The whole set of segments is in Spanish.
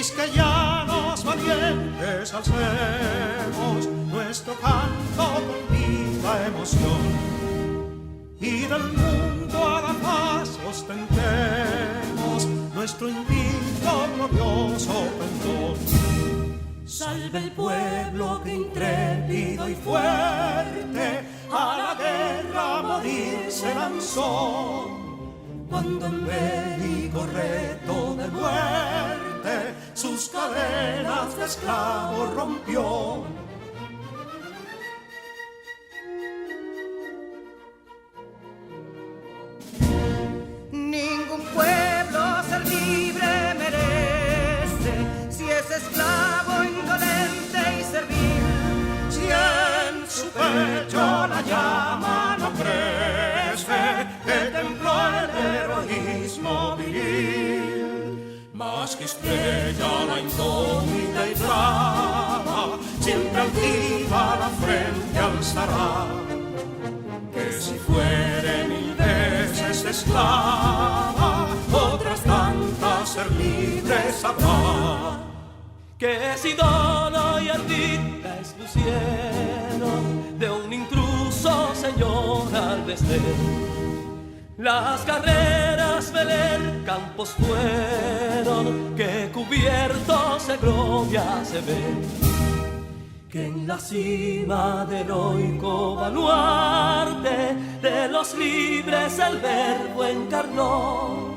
quisqueyanos valientes alcemos nuestro canto con viva emoción, y del mundo a la paz ostentemos nuestro invicto glorioso pendón. Salve el pueblo que intrépido y fuerte a la guerra a morir se lanzó, cuando en bélico reto de muerte sus cadenas de esclavos rompió. Ningún pueblo ser libre merece si es esclavo, indolente y servil. Si en su pecho la llama no crece, que templó el heroísmo viril, más que estrella la indómita y brava, siempre altiva la frente alzará, que si fuere mil veces esclava, otras tantas ser libres habrá. Que si Dono y Ardita expusieron de un intruso señor al desdén, las carreras veler campos fueron que cubiertos de gloria se ven, que en la cima del heroico baluarte de los libres el verbo encarnó,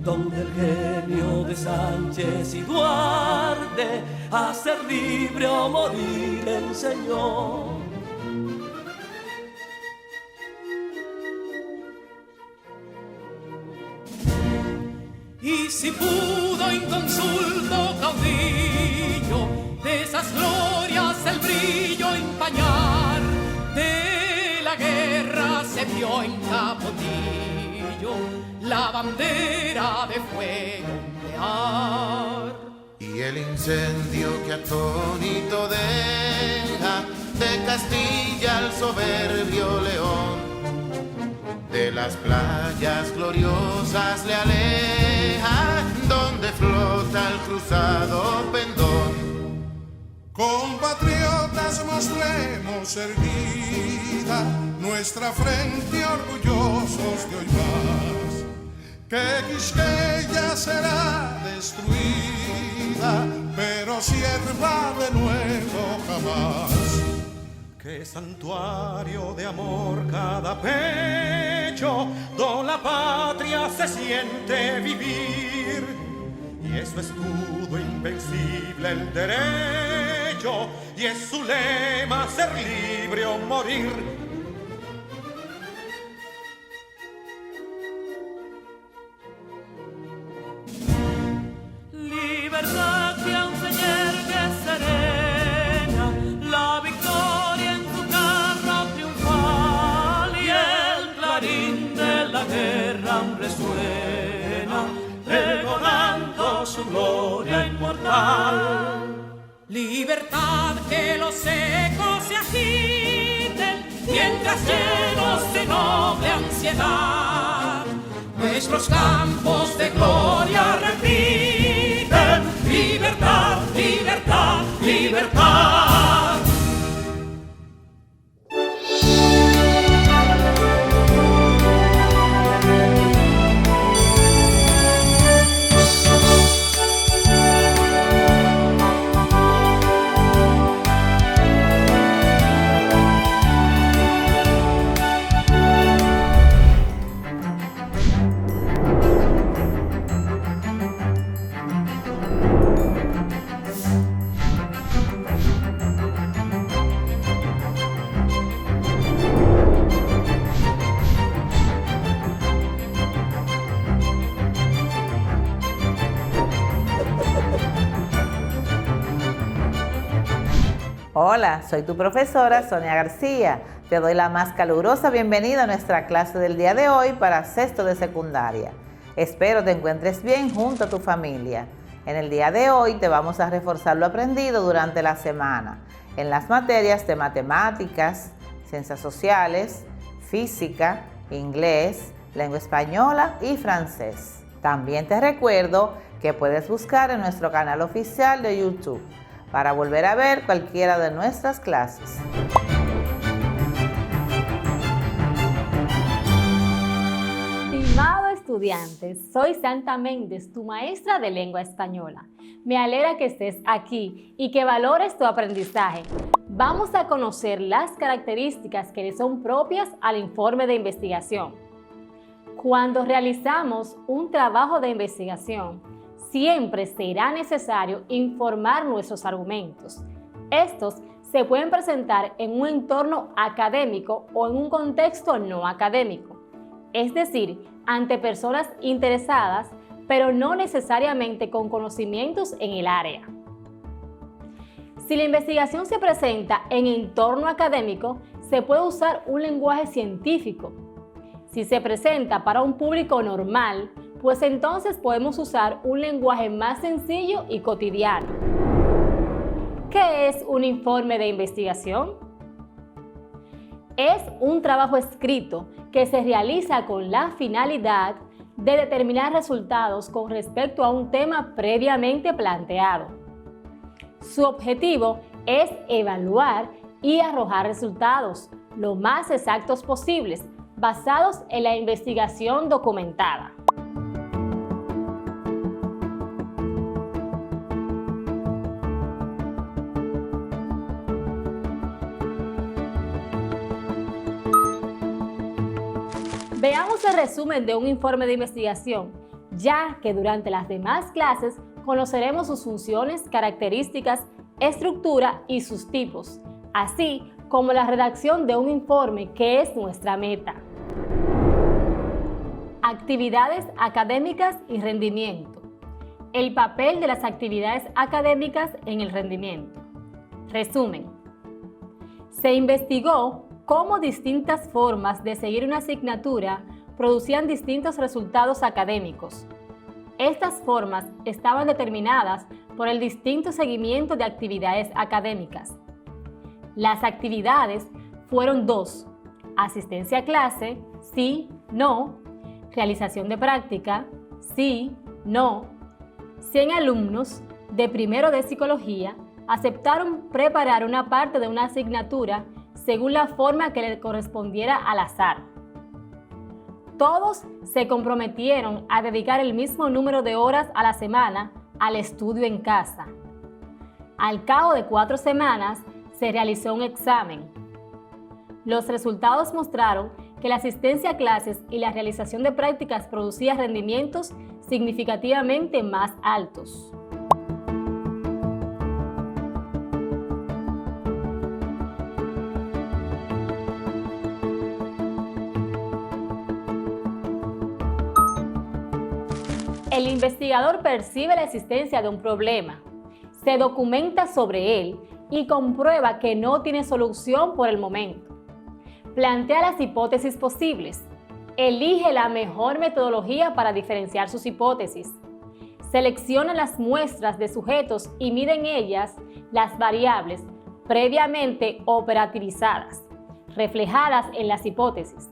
donde el genio de Sánchez y Duarte a ser libre o morir enseñó. Y si pudo inconsulto caudillo de esas glorias el brillo empañar, de la guerra se vio en Capotillo la bandera de fuego ondear. Y el incendio que atónito deja de Castilla al soberbio león, de las playas gloriosas le aleja, donde flota el cruzado pendón. Compatriotas, mostremos erguida nuestra frente orgullosos de hoy más, que Quisqueya será destruida, pero sierva de nuevo jamás. Que santuario de amor cada pecho, donde la patria se siente vivir, y es su escudo invencible el derecho, y es su lema ser libre o morir. Libertad que aún se yergue serena, la victoria en su carro triunfal, y el clarín de la guerra aún resuena, pregonando su gloria inmortal. Libertad, que los ecos se agiten mientras llenos de noble ansiedad nuestros campos de gloria repiten. Libertad, libertad, libertad. Hola, soy tu profesora Sonia García. Te doy la más calurosa bienvenida a nuestra clase del día de hoy para sexto de secundaria. Espero te encuentres bien junto a tu familia. En el día de hoy te vamos a reforzar lo aprendido durante la semana en las materias de matemáticas, ciencias sociales, física, inglés, lengua española y francés. También te recuerdo que puedes buscar en nuestro canal oficial de YouTube para volver a ver cualquiera de nuestras clases. Estimado estudiante, soy Santa Méndez, tu maestra de lengua española. Me alegra que estés aquí y que valores tu aprendizaje. Vamos a conocer las características que le son propias al informe de investigación. Cuando realizamos un trabajo de investigación, siempre será necesario informar nuestros argumentos. Estos se pueden presentar en un entorno académico o en un contexto no académico, es decir, ante personas interesadas, pero no necesariamente con conocimientos en el área. Si la investigación se presenta en entorno académico, se puede usar un lenguaje científico. Si se presenta para un público normal, pues entonces podemos usar un lenguaje más sencillo y cotidiano. ¿Qué es un informe de investigación? Es un trabajo escrito que se realiza con la finalidad de determinar resultados con respecto a un tema previamente planteado. Su objetivo es evaluar y arrojar resultados lo más exactos posibles, basados en la investigación documentada. Veamos el resumen de un informe de investigación, ya que durante las demás clases conoceremos sus funciones, características, estructura y sus tipos, así como la redacción de un informe, que es nuestra meta. Actividades académicas y rendimiento. El papel de las actividades académicas en el rendimiento. Resumen. Se investigó cómo distintas formas de seguir una asignatura producían distintos resultados académicos. Estas formas estaban determinadas por el distinto seguimiento de actividades académicas. Las actividades fueron 2: asistencia a clase, sí, no; realización de práctica, sí, no. 100 alumnos de primero de psicología aceptaron preparar una parte de una asignatura según la forma que le correspondiera al azar. Todos se comprometieron a dedicar el mismo número de horas a la semana al estudio en casa. Al cabo de 4 semanas se realizó un examen. Los resultados mostraron que la asistencia a clases y la realización de prácticas producía rendimientos significativamente más altos. El investigador percibe la existencia de un problema, se documenta sobre él y comprueba que no tiene solución por el momento. Plantea las hipótesis posibles, elige la mejor metodología para diferenciar sus hipótesis, selecciona las muestras de sujetos y mide en ellas las variables previamente operativizadas, reflejadas en las hipótesis,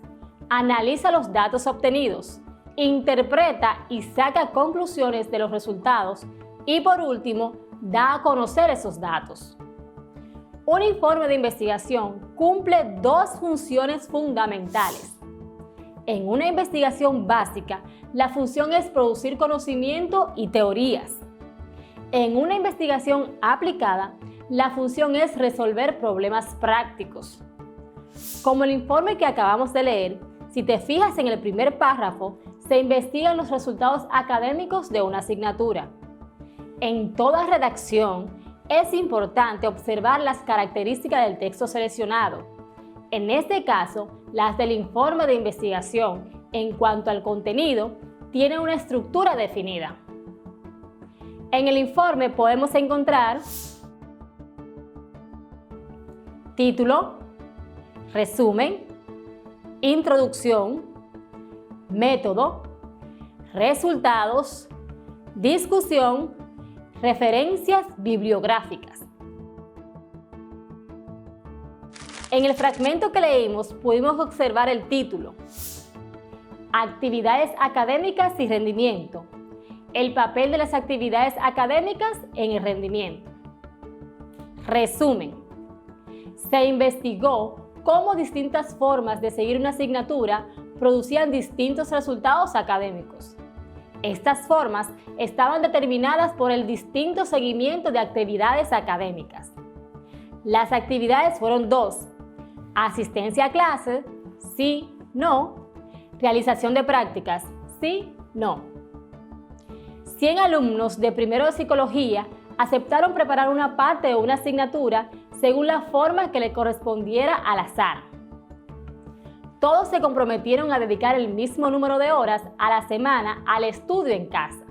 analiza los datos obtenidos, interpreta y saca conclusiones de los resultados y, por último, da a conocer esos datos. Un informe de investigación cumple 2 funciones fundamentales. En una investigación básica, la función es producir conocimiento y teorías. En una investigación aplicada, la función es resolver problemas prácticos. Como el informe que acabamos de leer, si te fijas en el primer párrafo, se investigan los resultados académicos de una asignatura. En toda redacción, es importante observar las características del texto seleccionado. En este caso, las del informe de investigación, en cuanto al contenido, tienen una estructura definida. En el informe podemos encontrar título, resumen, introducción, método, resultados, discusión, referencias bibliográficas. En el fragmento que leímos pudimos observar el título. Actividades académicas y rendimiento. El papel de las actividades académicas en el rendimiento. Resumen. Se investigó cómo distintas formas de seguir una asignatura producían distintos resultados académicos. Estas formas estaban determinadas por el distinto seguimiento de actividades académicas. Las actividades fueron dos: asistencia a clase, sí, no; realización de prácticas, sí, no. 100 alumnos de primero de psicología aceptaron preparar una parte de una asignatura según la forma que le correspondiera al azar. Todos se comprometieron a dedicar el mismo número de horas a la semana al estudio en casa.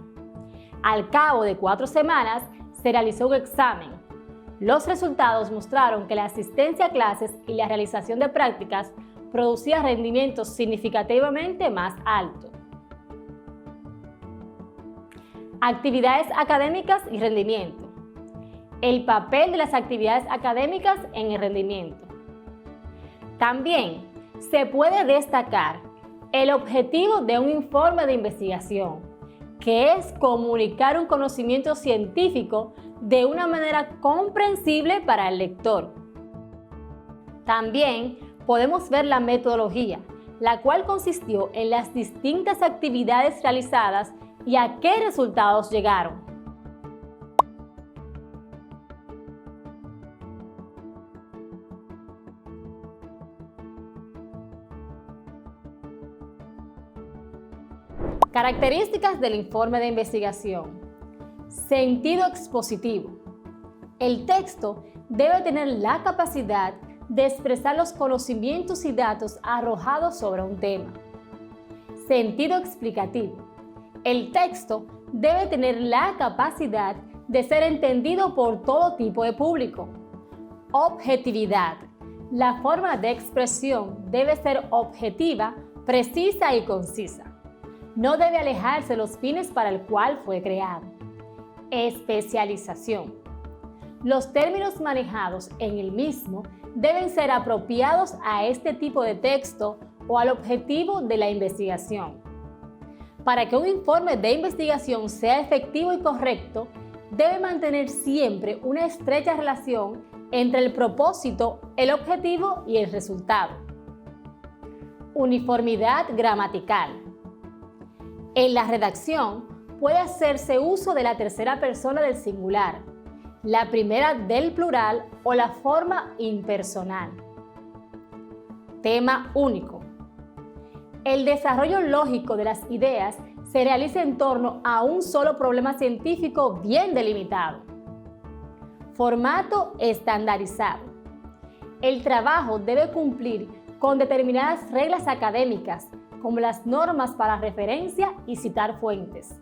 Al cabo de 4 semanas se realizó un examen. Los resultados mostraron que la asistencia a clases y la realización de prácticas producía rendimientos significativamente más altos. Actividades académicas y rendimiento. El papel de las actividades académicas en el rendimiento. También se puede destacar el objetivo de un informe de investigación, que es comunicar un conocimiento científico de una manera comprensible para el lector. También podemos ver la metodología, la cual consistió en las distintas actividades realizadas y a qué resultados llegaron. Características del informe de investigación. Sentido expositivo. El texto debe tener la capacidad de expresar los conocimientos y datos arrojados sobre un tema. Sentido explicativo. El texto debe tener la capacidad de ser entendido por todo tipo de público. Objetividad. La forma de expresión debe ser objetiva, precisa y concisa. No debe alejarse de los fines para el cual fue creado. Especialización. Los términos manejados en el mismo deben ser apropiados a este tipo de texto o al objetivo de la investigación. Para que un informe de investigación sea efectivo y correcto, debe mantener siempre una estrecha relación entre el propósito, el objetivo y el resultado. Uniformidad gramatical. En la redacción puede hacerse uso de la tercera persona del singular, la primera del plural o la forma impersonal. Tema único. El desarrollo lógico de las ideas se realiza en torno a un solo problema científico bien delimitado. Formato estandarizado. El trabajo debe cumplir con determinadas reglas académicas, como las normas para referencia y citar fuentes.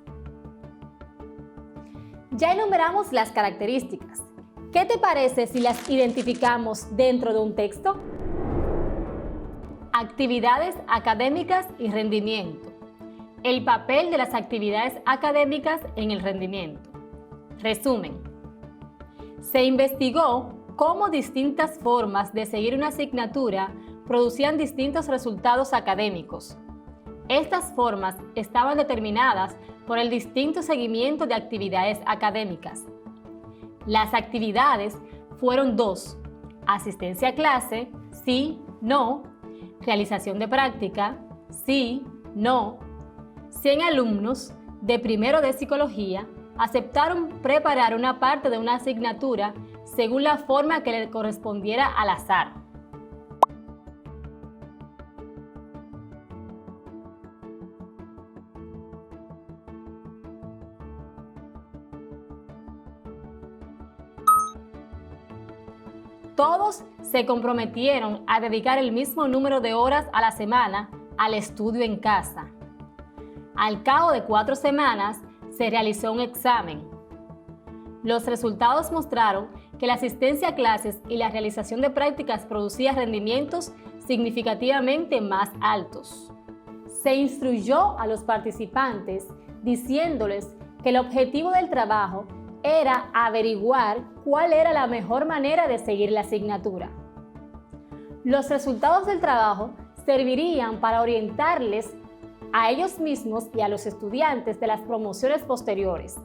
Ya enumeramos las características. ¿Qué te parece si las identificamos dentro de un texto? Actividades académicas y rendimiento. El papel de las actividades académicas en el rendimiento. Resumen. Se investigó cómo distintas formas de seguir una asignatura producían distintos resultados académicos. Estas formas estaban determinadas por el distinto seguimiento de actividades académicas. Las actividades fueron dos: asistencia a clase, sí, no; realización de práctica, sí, no. 100 alumnos de primero de psicología aceptaron preparar una parte de una asignatura según la forma que le correspondiera al azar. Todos se comprometieron a dedicar el mismo número de horas a la semana al estudio en casa. Al cabo de 4 semanas se realizó un examen. Los resultados mostraron que la asistencia a clases y la realización de prácticas producía rendimientos significativamente más altos. Se instruyó a los participantes diciéndoles que el objetivo del trabajo era averiguar cuál era la mejor manera de seguir la asignatura. Los resultados del trabajo servirían para orientarles a ellos mismos y a los estudiantes de las promociones posteriores.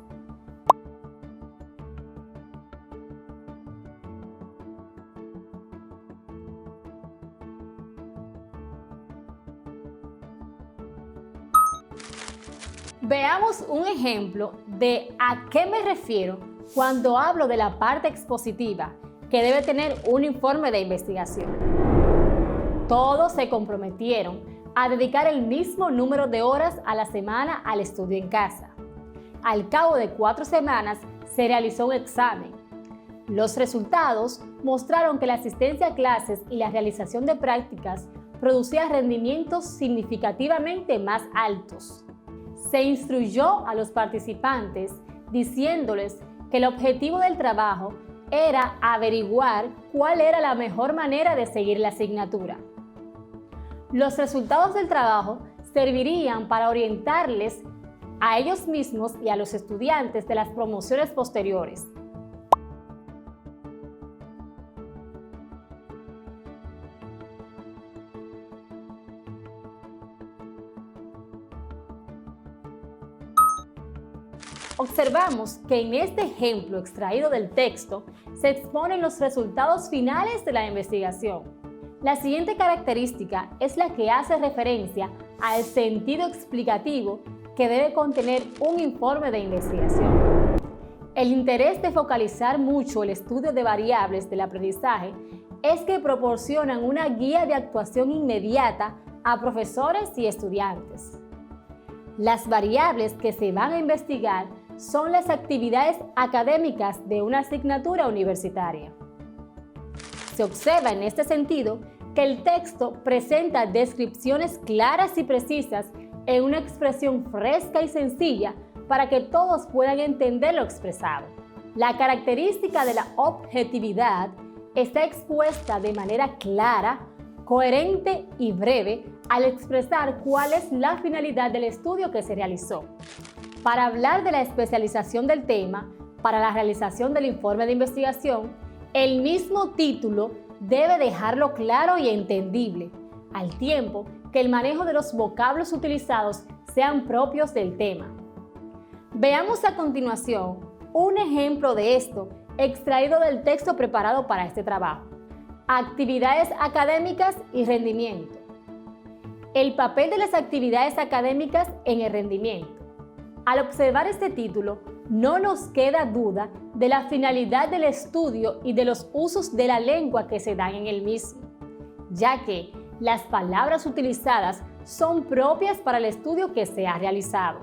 Veamos un ejemplo de a qué me refiero cuando hablo de la parte expositiva que debe tener un informe de investigación. Todos se comprometieron a dedicar el mismo número de horas a la semana al estudio en casa. Al cabo de 4 semanas se realizó un examen. Los resultados mostraron que la asistencia a clases y la realización de prácticas producía rendimientos significativamente más altos. Se instruyó a los participantes diciéndoles que el objetivo del trabajo era averiguar cuál era la mejor manera de seguir la asignatura. Los resultados del trabajo servirían para orientarles a ellos mismos y a los estudiantes de las promociones posteriores. Observamos que en este ejemplo extraído del texto se exponen los resultados finales de la investigación. La siguiente característica es la que hace referencia al sentido explicativo que debe contener un informe de investigación. El interés de focalizar mucho el estudio de variables del aprendizaje es que proporcionan una guía de actuación inmediata a profesores y estudiantes. Las variables que se van a investigar son las actividades académicas de una asignatura universitaria. Se observa en este sentido que el texto presenta descripciones claras y precisas en una expresión fresca y sencilla para que todos puedan entender lo expresado. La característica de la objetividad está expuesta de manera clara, coherente y breve al expresar cuál es la finalidad del estudio que se realizó. Para hablar de la especialización del tema, para la realización del informe de investigación, el mismo título debe dejarlo claro y entendible, al tiempo que el manejo de los vocablos utilizados sean propios del tema. Veamos a continuación un ejemplo de esto extraído del texto preparado para este trabajo. Actividades académicas y rendimiento. El papel de las actividades académicas en el rendimiento. Al observar este título, no nos queda duda de la finalidad del estudio y de los usos de la lengua que se dan en el mismo, ya que las palabras utilizadas son propias para el estudio que se ha realizado.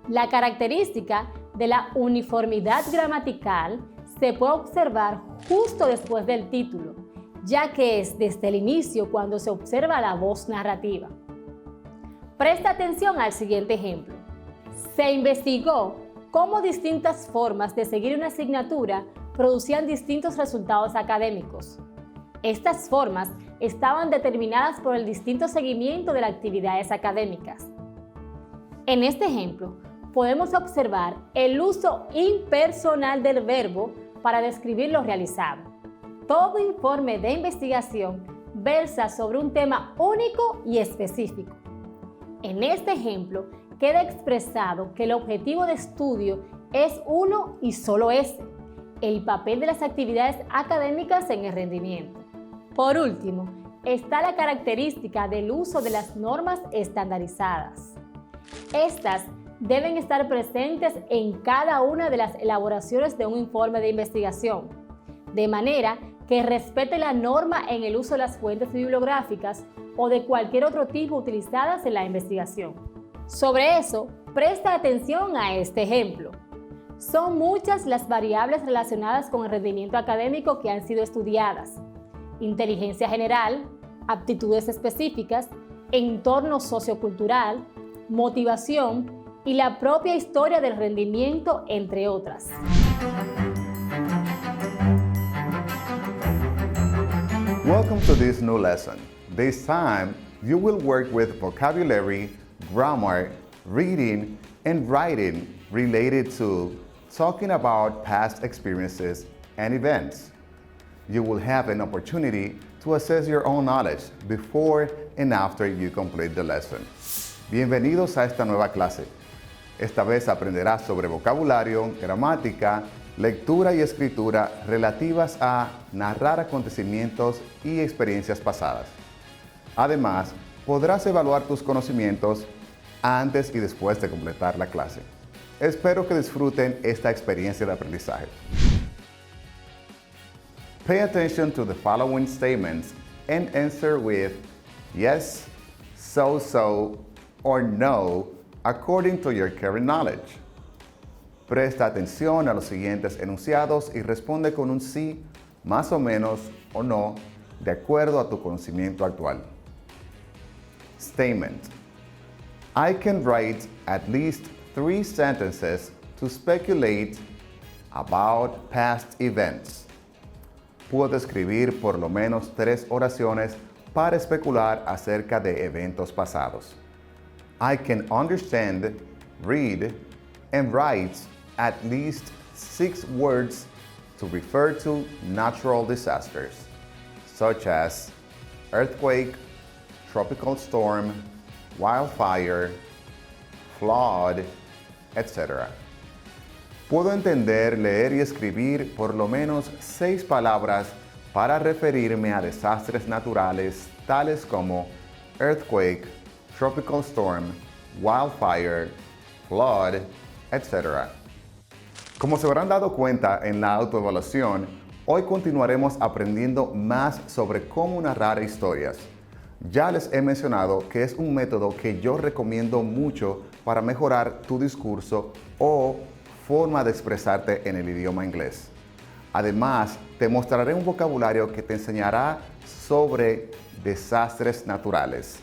La característica de la uniformidad gramatical se puede observar justo después del título, ya que es desde el inicio cuando se observa la voz narrativa. Presta atención al siguiente ejemplo. Se investigó cómo distintas formas de seguir una asignatura producían distintos resultados académicos. Estas formas estaban determinadas por el distinto seguimiento de las actividades académicas. En este ejemplo, podemos observar el uso impersonal del verbo para describir lo realizado. Todo informe de investigación versa sobre un tema único y específico. En este ejemplo, queda expresado que el objetivo de estudio es uno y solo ese: el papel de las actividades académicas en el rendimiento. Por último, está la característica del uso de las normas estandarizadas. Estas deben estar presentes en cada una de las elaboraciones de un informe de investigación, de manera que respete la norma en el uso de las fuentes bibliográficas o de cualquier otro tipo utilizadas en la investigación. Sobre eso, presta atención a este ejemplo. Son muchas las variables relacionadas con el rendimiento académico que han sido estudiadas: inteligencia general, aptitudes específicas, entorno sociocultural, motivación y la propia historia del rendimiento, entre otras. Welcome to this new lesson. This time, you will work with vocabulary, grammar, reading, and writing related to talking about past experiences and events. You will have an opportunity to assess your own knowledge before and after you complete the lesson. Bienvenidos a esta nueva clase. Esta vez aprenderás sobre vocabulario, gramática, lectura y escritura relativas a narrar acontecimientos y experiencias pasadas. Además, podrás evaluar tus conocimientos antes y después de completar la clase. Espero que disfruten esta experiencia de aprendizaje. Pay attention to the following statements and answer with yes, so, or no, according to your current knowledge. Presta atención a los siguientes enunciados y responde con un sí, más o menos, o no, de acuerdo a tu conocimiento actual. Statement. I can write at least 3 sentences to speculate about past events. Puedo escribir por lo menos 3 oraciones para especular acerca de eventos pasados. I can understand, read, and write at least 6 words to refer to natural disasters, such as earthquake, tropical storm, wildfire, flood, etc. Puedo entender, leer y escribir por lo menos 6 palabras para referirme a desastres naturales tales como earthquake, tropical storm, wildfire, flood, etc. Como se habrán dado cuenta en la autoevaluación, hoy continuaremos aprendiendo más sobre cómo narrar historias. Ya les he mencionado que es un método que yo recomiendo mucho para mejorar tu discurso o forma de expresarte en el idioma inglés. Además, te mostraré un vocabulario que te enseñará sobre desastres naturales.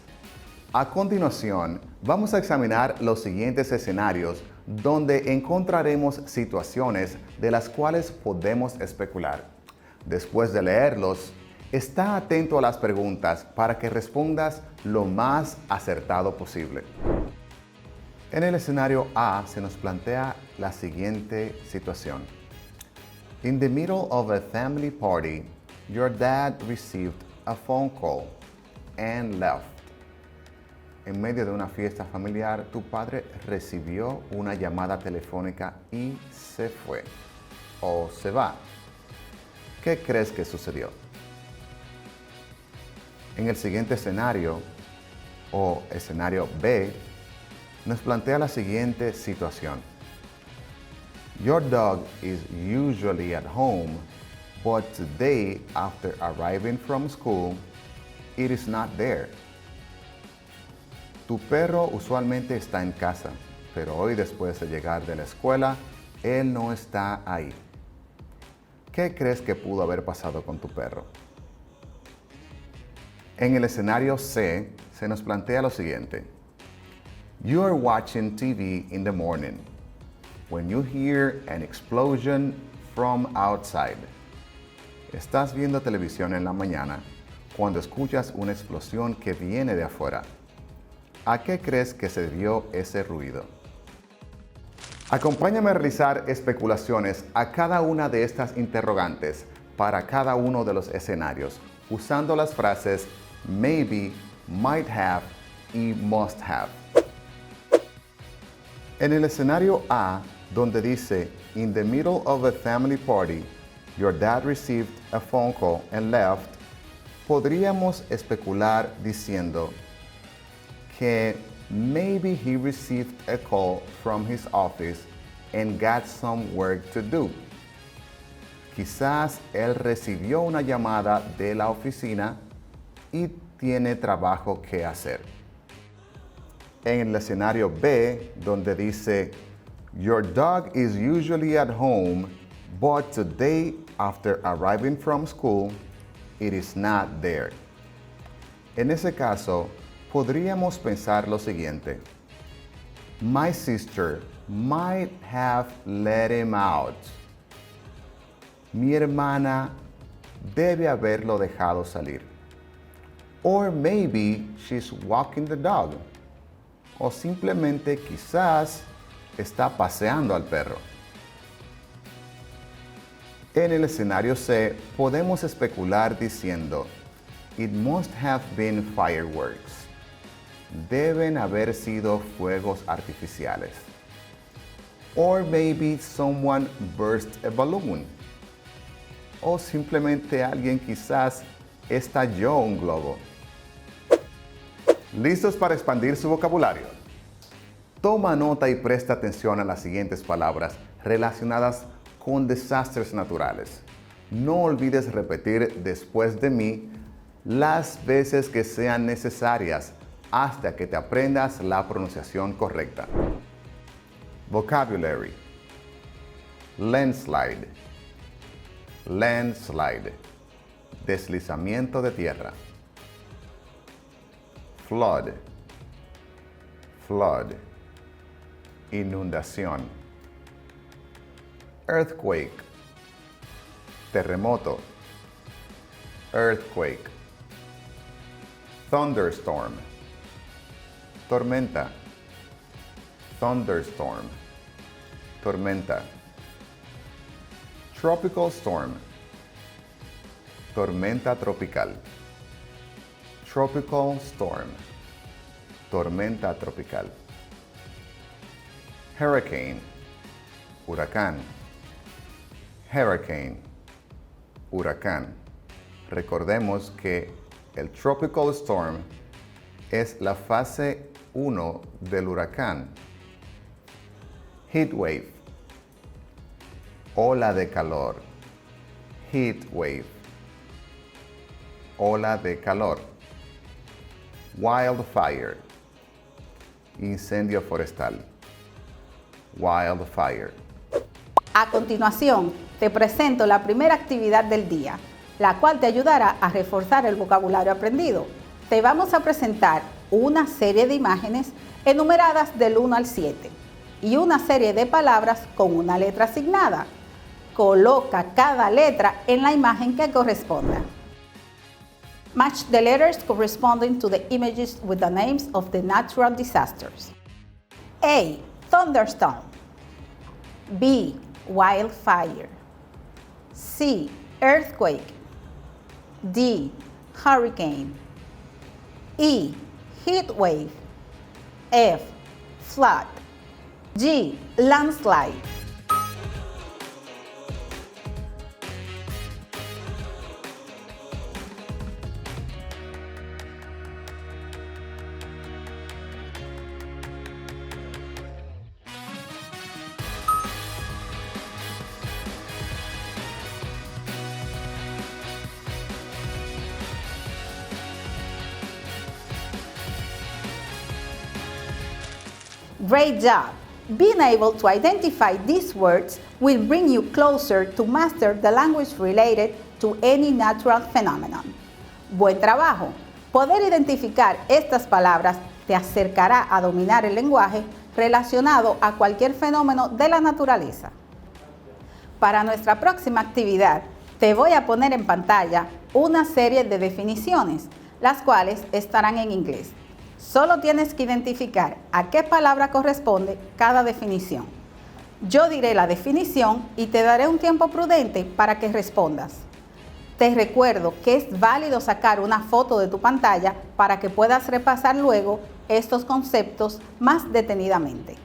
A continuación, vamos a examinar los siguientes escenarios donde encontraremos situaciones de las cuales podemos especular. Después de leerlos, está atento a las preguntas para que respondas lo más acertado posible. En el escenario A se nos plantea la siguiente situación. In the middle of a family party, your dad received a phone call and left. En medio de una fiesta familiar, tu padre recibió una llamada telefónica y se fue o se va. ¿Qué crees que sucedió? En el siguiente escenario, o escenario B, nos plantea la siguiente situación. Your dog is usually at home, but today, after arriving from school, it is not there. Tu perro usualmente está en casa, pero hoy después de llegar de la escuela, él no está ahí. ¿Qué crees que pudo haber pasado con tu perro? En el escenario C, se nos plantea lo siguiente. You are watching TV in the morning when you hear an explosion from outside. Estás viendo televisión en la mañana cuando escuchas una explosión que viene de afuera. ¿A qué crees que se debió ese ruido? Acompáñame a realizar especulaciones a cada una de estas interrogantes para cada uno de los escenarios, usando las frases maybe, might have y must have. En el escenario A, donde dice in the middle of a family party, your dad received a phone call and left, podríamos especular diciendo que maybe he received a call from his office and got some work to do. Quizás él recibió una llamada de la oficina y tiene trabajo que hacer. En el escenario B, donde dice your dog is usually at home, but today, after arriving from school, it is not there. En ese caso, podríamos pensar lo siguiente. My sister might have let him out. Mi hermana debe haberlo dejado salir. Or maybe she's walking the dog. O simplemente quizás está paseando al perro. En el escenario C, podemos especular diciendo, it must have been fireworks. deben haber sido fuegos artificiales. Or maybe someone burst a balloon. O simplemente alguien quizás estalló un globo. ¿Listos para expandir su vocabulario? Toma nota y presta atención a las siguientes palabras relacionadas con desastres naturales. No olvides repetir después de mí las veces que sean necesarias hasta que te aprendas la pronunciación correcta. Vocabulary. Landslide. Landslide. Deslizamiento de tierra. Flood. Flood. Inundación. Earthquake. Terremoto. Earthquake. Thunderstorm. Tormenta. Thunderstorm. Tormenta. Tropical storm. Tormenta tropical. Tropical storm. Tormenta tropical. Hurricane. Huracán. Hurricane. Huracán. Recordemos que el tropical storm es la fase 1 del huracán. Heat wave. Ola de calor. Heat wave. Ola de calor. Wildfire. Incendio forestal. Wildfire. A continuación, te presento la primera actividad del día, la cual te ayudará a reforzar el vocabulario aprendido. Te vamos a presentar una serie de imágenes enumeradas del 1 al 7 y una serie de palabras con una letra asignada. Coloca cada letra en la imagen que corresponda. Match the letters corresponding to the images with the names of the natural disasters. A. Thunderstorm. B. Wildfire. C. Earthquake. D. Hurricane. E. Heat wave. F. Flood. G. Landslide. Great job! Being able to identify these words will bring you closer to master the language related to any natural phenomenon. Buen trabajo. Poder identificar estas palabras te acercará a dominar el lenguaje relacionado a cualquier fenómeno de la naturaleza. Para nuestra próxima actividad, te voy a poner en pantalla una serie de definiciones, las cuales estarán en inglés. Solo tienes que identificar a qué palabra corresponde cada definición. Yo diré la definición y te daré un tiempo prudente para que respondas. Te recuerdo que es válido sacar una foto de tu pantalla para que puedas repasar luego estos conceptos más detenidamente.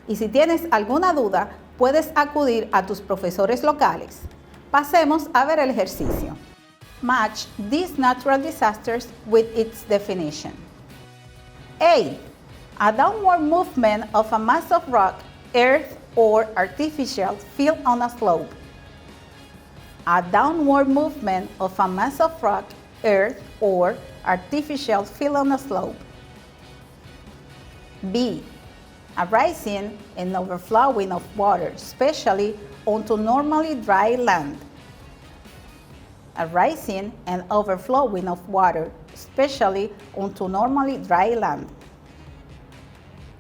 Y si tienes alguna duda, puedes acudir a tus profesores locales. Pasemos a ver el ejercicio. Match these natural disasters with its definition. A downward movement of a mass of rock, earth, or artificial field on a slope. A downward movement of a mass of rock, earth, or artificial field on a slope. B. A rising and overflowing of water, especially onto normally dry land. A rising and overflowing of water, especially onto normally dry land.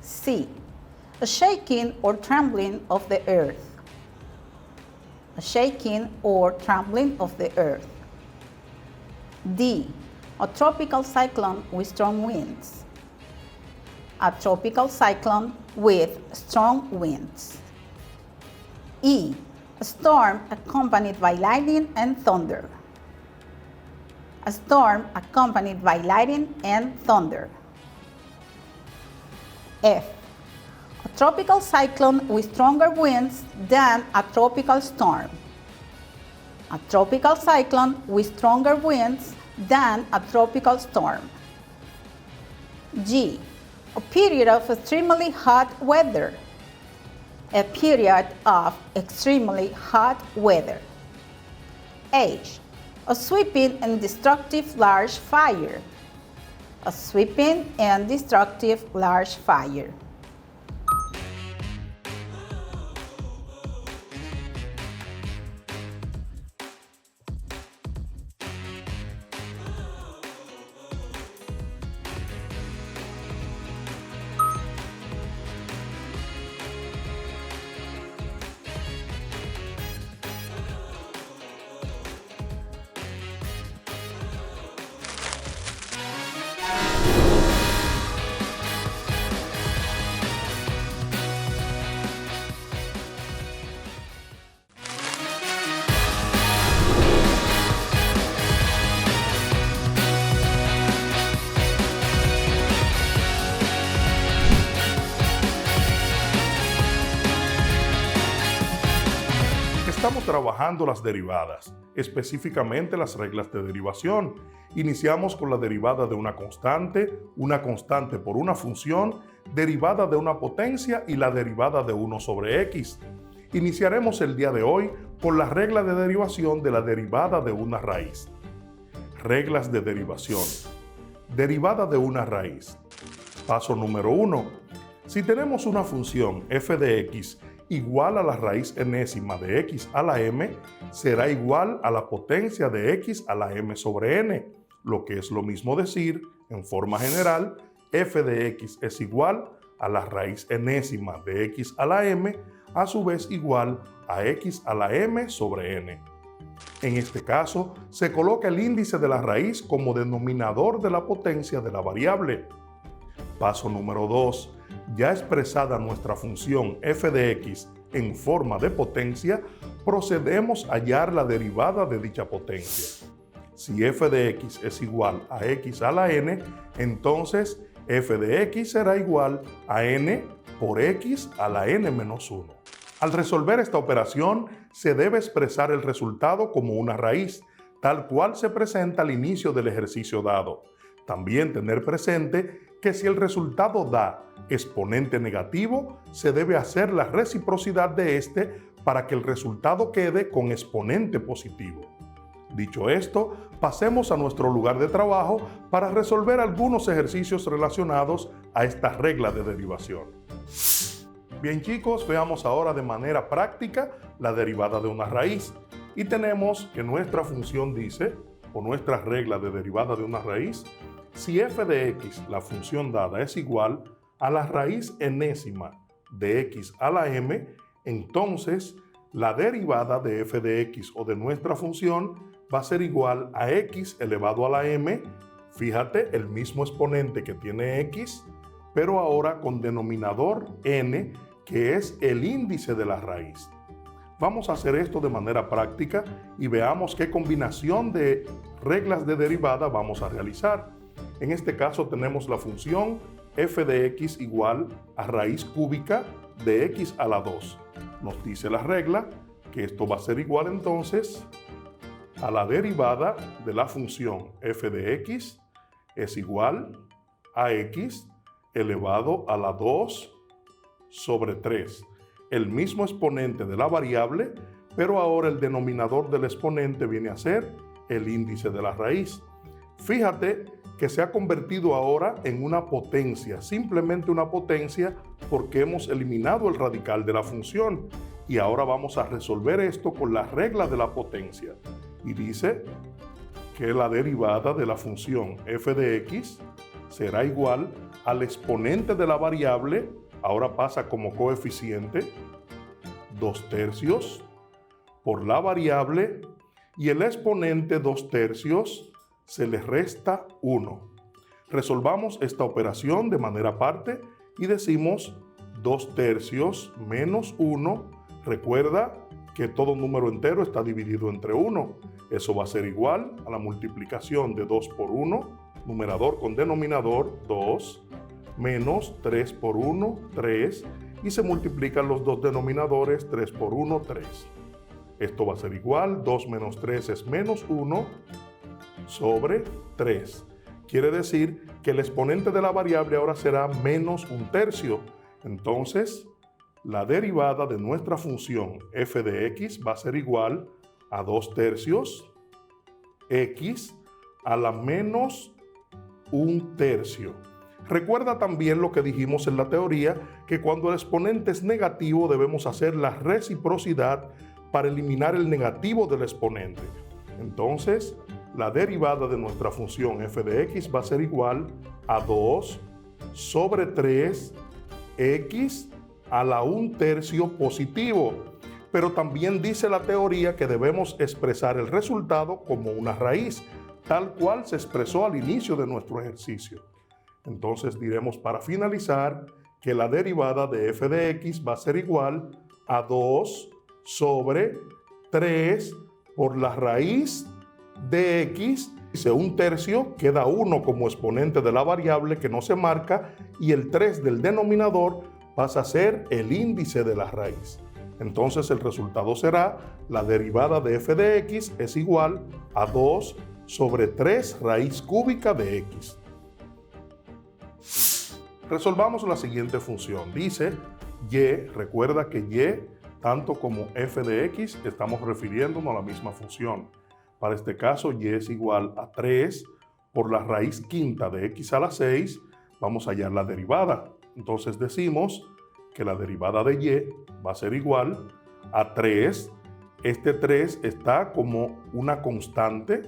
C. A shaking or trembling of the earth. A shaking or trembling of the earth. D. A tropical cyclone with strong winds. A tropical cyclone with strong winds. E. A storm accompanied by lightning and thunder. A storm accompanied by lightning and thunder. F. A tropical cyclone with stronger winds than a tropical storm. A tropical cyclone with stronger winds than a tropical storm. G. A period of extremely hot weather. A period of extremely hot weather. H. A sweeping and destructive large fire. A sweeping and destructive large fire. Estamos trabajando las derivadas, específicamente las reglas de derivación. Iniciamos con la derivada de una constante por una función, derivada de una potencia y la derivada de 1 sobre x. Iniciaremos el día de hoy con la regla de derivación de la derivada de una raíz. Reglas de derivación. Derivada de una raíz. Paso número 1. Si tenemos una función f de x igual a la raíz enésima de x a la m, será igual a la potencia de x a la m sobre n, lo que es lo mismo decir, en forma general, f de x es igual a la raíz enésima de x a la m, a su vez igual a x a la m sobre n. En este caso, se coloca el índice de la raíz como denominador de la potencia de la variable. Paso número 2. Ya expresada nuestra función f de x en forma de potencia, procedemos a hallar la derivada de dicha potencia. Si f de x es igual a x a la n, entonces f de x será igual a n por x a la n menos 1. Al resolver esta operación, se debe expresar el resultado como una raíz, tal cual se presenta al inicio del ejercicio dado. También tener presente que si el resultado da exponente negativo, se debe hacer la reciprocidad de este para que el resultado quede con exponente positivo. Dicho esto, pasemos a nuestro lugar de trabajo para resolver algunos ejercicios relacionados a esta regla de derivación. Bien chicos, veamos ahora de manera práctica la derivada de una raíz. Y tenemos que nuestra función dice, o nuestra regla de derivada de una raíz, si f de x, la función dada, es igual a la raíz enésima de x a la m, entonces la derivada de f de x o de nuestra función va a ser igual a x elevado a la m, fíjate, el mismo exponente que tiene x, pero ahora con denominador n, que es el índice de la raíz. Vamos a hacer esto de manera práctica y veamos qué combinación de reglas de derivada vamos a realizar. En este caso tenemos la función f de x igual a raíz cúbica de x a la 2. Nos dice la regla que esto va a ser igual entonces a la derivada de la función f de x es igual a x elevado a la 2 sobre 3. El mismo exponente de la variable, pero ahora el denominador del exponente viene a ser el índice de la raíz. Fíjate que se ha convertido ahora en una potencia, simplemente una potencia porque hemos eliminado el radical de la función. Y ahora vamos a resolver esto con la regla de la potencia. Y dice que la derivada de la función f de x será igual al exponente de la variable, ahora pasa como coeficiente, 2/3 por la variable, y el exponente 2/3 se le resta 1. Resolvamos esta operación de manera aparte y decimos 2/3 menos 1. Recuerda que todo número entero está dividido entre 1. Eso va a ser igual a la multiplicación de 2 por 1, numerador con denominador 2, menos 3 por 1, 3, y se multiplican los dos denominadores, 3 por 1, 3. Esto va a ser igual, 2 menos 3 es menos 1 sobre 3. Quiere decir que el exponente de la variable ahora será menos 1/3. Entonces, la derivada de nuestra función f de x va a ser igual a 2/3 x a la menos 1/3. Recuerda también lo que dijimos en la teoría, que cuando el exponente es negativo debemos hacer la reciprocidad para eliminar el negativo del exponente. Entonces, la derivada de nuestra función f de x va a ser igual a 2 sobre 3 x a la 1/3 positivo. Pero también dice la teoría que debemos expresar el resultado como una raíz, tal cual se expresó al inicio de nuestro ejercicio. Entonces diremos para finalizar que la derivada de f de x va a ser igual a 2 sobre 3 por la raíz de x. Dice 1/3, queda 1 como exponente de la variable que no se marca y el 3 del denominador pasa a ser el índice de la raíz. Entonces el resultado será la derivada de f de x es igual a 2 sobre 3 raíz cúbica de x. Resolvamos la siguiente función. Dice y, recuerda que y, tanto como f de x, estamos refiriéndonos a la misma función. Para este caso, y es igual a 3 por la raíz quinta de x a la 6. Vamos a hallar la derivada. Entonces decimos que la derivada de y va a ser igual a 3. Este 3 está como una constante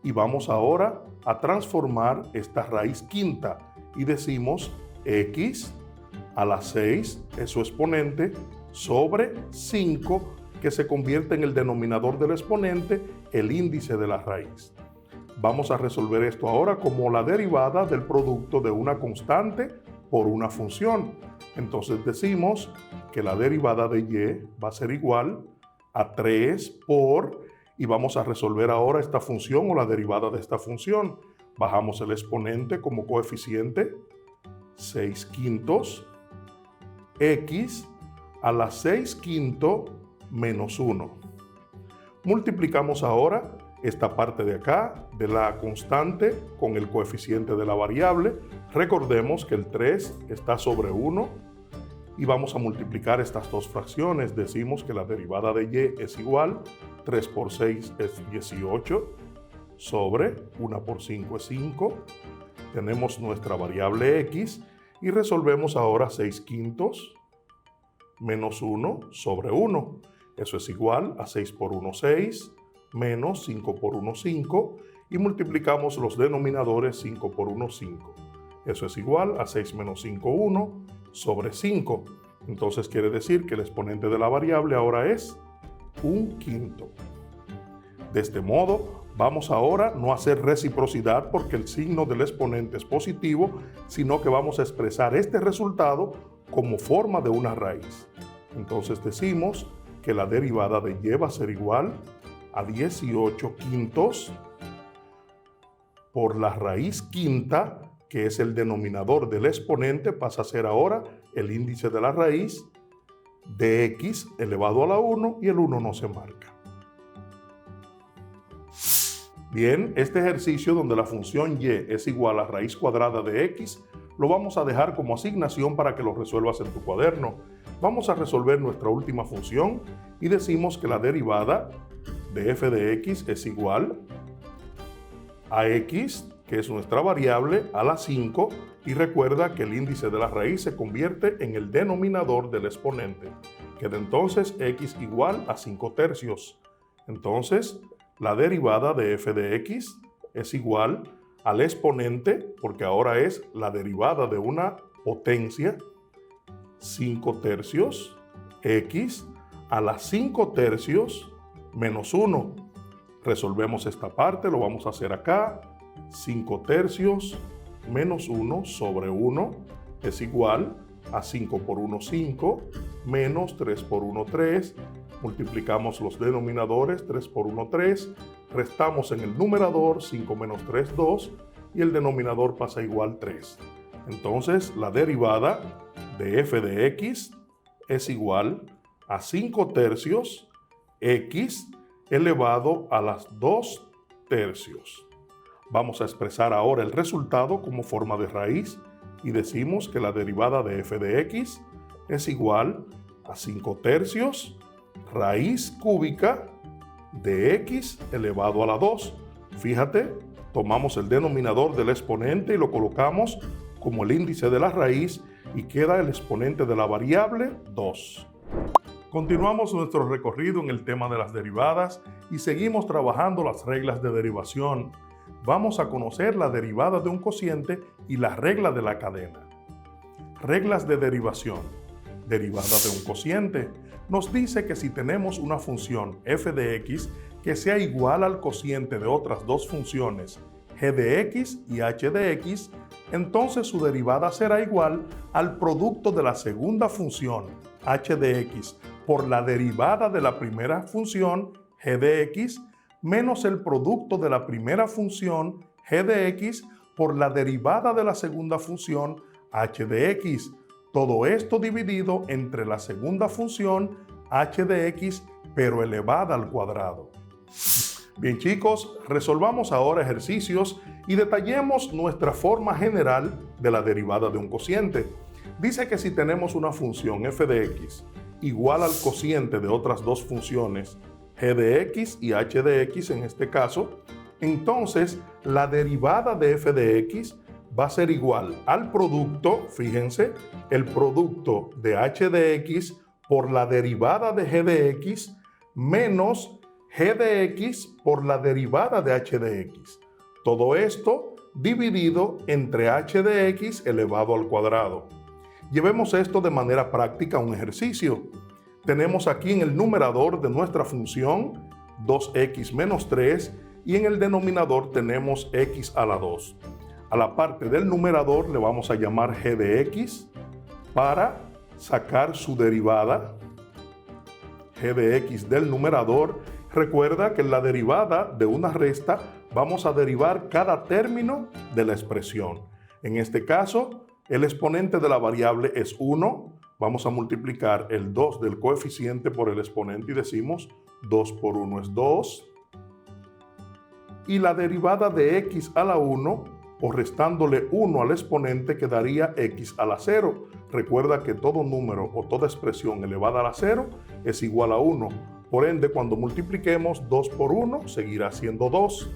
y vamos ahora a transformar esta raíz quinta y decimos x a la 6 es su exponente sobre 5, que se convierte en el denominador del exponente, el índice de la raíz. Vamos a resolver esto ahora como la derivada del producto de una constante por una función. Entonces decimos que la derivada de y va a ser igual a 3 por, y vamos a resolver ahora esta función o la derivada de esta función. Bajamos el exponente como coeficiente, 6/5 x a la 6/5 menos 1. Multiplicamos ahora esta parte de acá de la constante con el coeficiente de la variable. Recordemos que el 3 está sobre 1 y vamos a multiplicar estas dos fracciones. Decimos que la derivada de y es igual, 3 por 6 es 18 sobre 1 por 5 es 5. Tenemos nuestra variable x y resolvemos ahora 6/5 menos 1 sobre 1. Eso es igual a 6 por 1, 6, menos 5 por 1, 5, y multiplicamos los denominadores 5 por 1, 5. Eso es igual a 6 menos 5, 1 sobre 5. Entonces quiere decir que el exponente de la variable ahora es 1/5. De este modo, vamos ahora no a hacer reciprocidad porque el signo del exponente es positivo, sino que vamos a expresar este resultado como forma de una raíz. Entonces decimos que la derivada de y va a ser igual a 18/5 por la raíz quinta, que es el denominador del exponente, pasa a ser ahora el índice de la raíz de x elevado a la 1 y el 1 no se marca. Bien, este ejercicio donde la función y es igual a raíz cuadrada de x, lo vamos a dejar como asignación para que lo resuelvas en tu cuaderno. Vamos a resolver nuestra última función y decimos que la derivada de f de x es igual a x, que es nuestra variable, a la 5, y recuerda que el índice de la raíz se convierte en el denominador del exponente. Queda entonces x igual a 5/3. Entonces, la derivada de f de x es igual al exponente, porque ahora es la derivada de una potencia, 5/3 x a la 5/3 menos 1. Resolvemos esta parte, lo vamos a hacer acá. 5/3 menos 1 sobre 1 es igual a 5 por 1, 5, menos 3 por 1, 3. Multiplicamos los denominadores, 3 por 1, 3. Restamos en el numerador, 5 menos 3, 2. Y el denominador pasa igual 3. Entonces, la derivada de f de x es igual a 5 tercios x elevado a las 2 tercios. Vamos a expresar ahora el resultado como forma de raíz y decimos que la derivada de f de x es igual a 5 tercios raíz cúbica de x elevado a la 2. Fíjate, tomamos el denominador del exponente y lo colocamos como el índice de la raíz y queda el exponente de la variable 2. Continuamos nuestro recorrido en el tema de las derivadas y seguimos trabajando las reglas de derivación. Vamos a conocer la derivada de un cociente y la regla de la cadena. Reglas de derivación. Derivada de un cociente nos dice que si tenemos una función f de x que sea igual al cociente de otras dos funciones g de x y h de x, entonces su derivada será igual al producto de la segunda función h de x por la derivada de la primera función g de x menos el producto de la primera función g de x por la derivada de la segunda función h de x. Todo esto dividido entre la segunda función h de x, pero elevada al cuadrado. Bien chicos, resolvamos ahora ejercicios y detallemos nuestra forma general de la derivada de un cociente. Dice que si tenemos una función f de x igual al cociente de otras dos funciones g de x y h de x en este caso, entonces la derivada de f de x va a ser igual al producto, fíjense, el producto de h de x por la derivada de g de x menos g de x por la derivada de h de x. Todo esto dividido entre h de x elevado al cuadrado. Llevemos esto de manera práctica a un ejercicio. Tenemos aquí en el numerador de nuestra función 2x menos 3 y en el denominador tenemos x a la 2. A la parte del numerador le vamos a llamar g de x para sacar su derivada. G de x del numerador. Recuerda que en la derivada de una resta vamos a derivar cada término de la expresión. En este caso, el exponente de la variable es 1. Vamos a multiplicar el 2 del coeficiente por el exponente y decimos 2 por 1 es 2. Y la derivada de x a la 1, o restándole 1 al exponente, quedaría x a la 0. Recuerda que todo número o toda expresión elevada a la 0 es igual a 1. Por ende, cuando multipliquemos 2 por 1, seguirá siendo 2.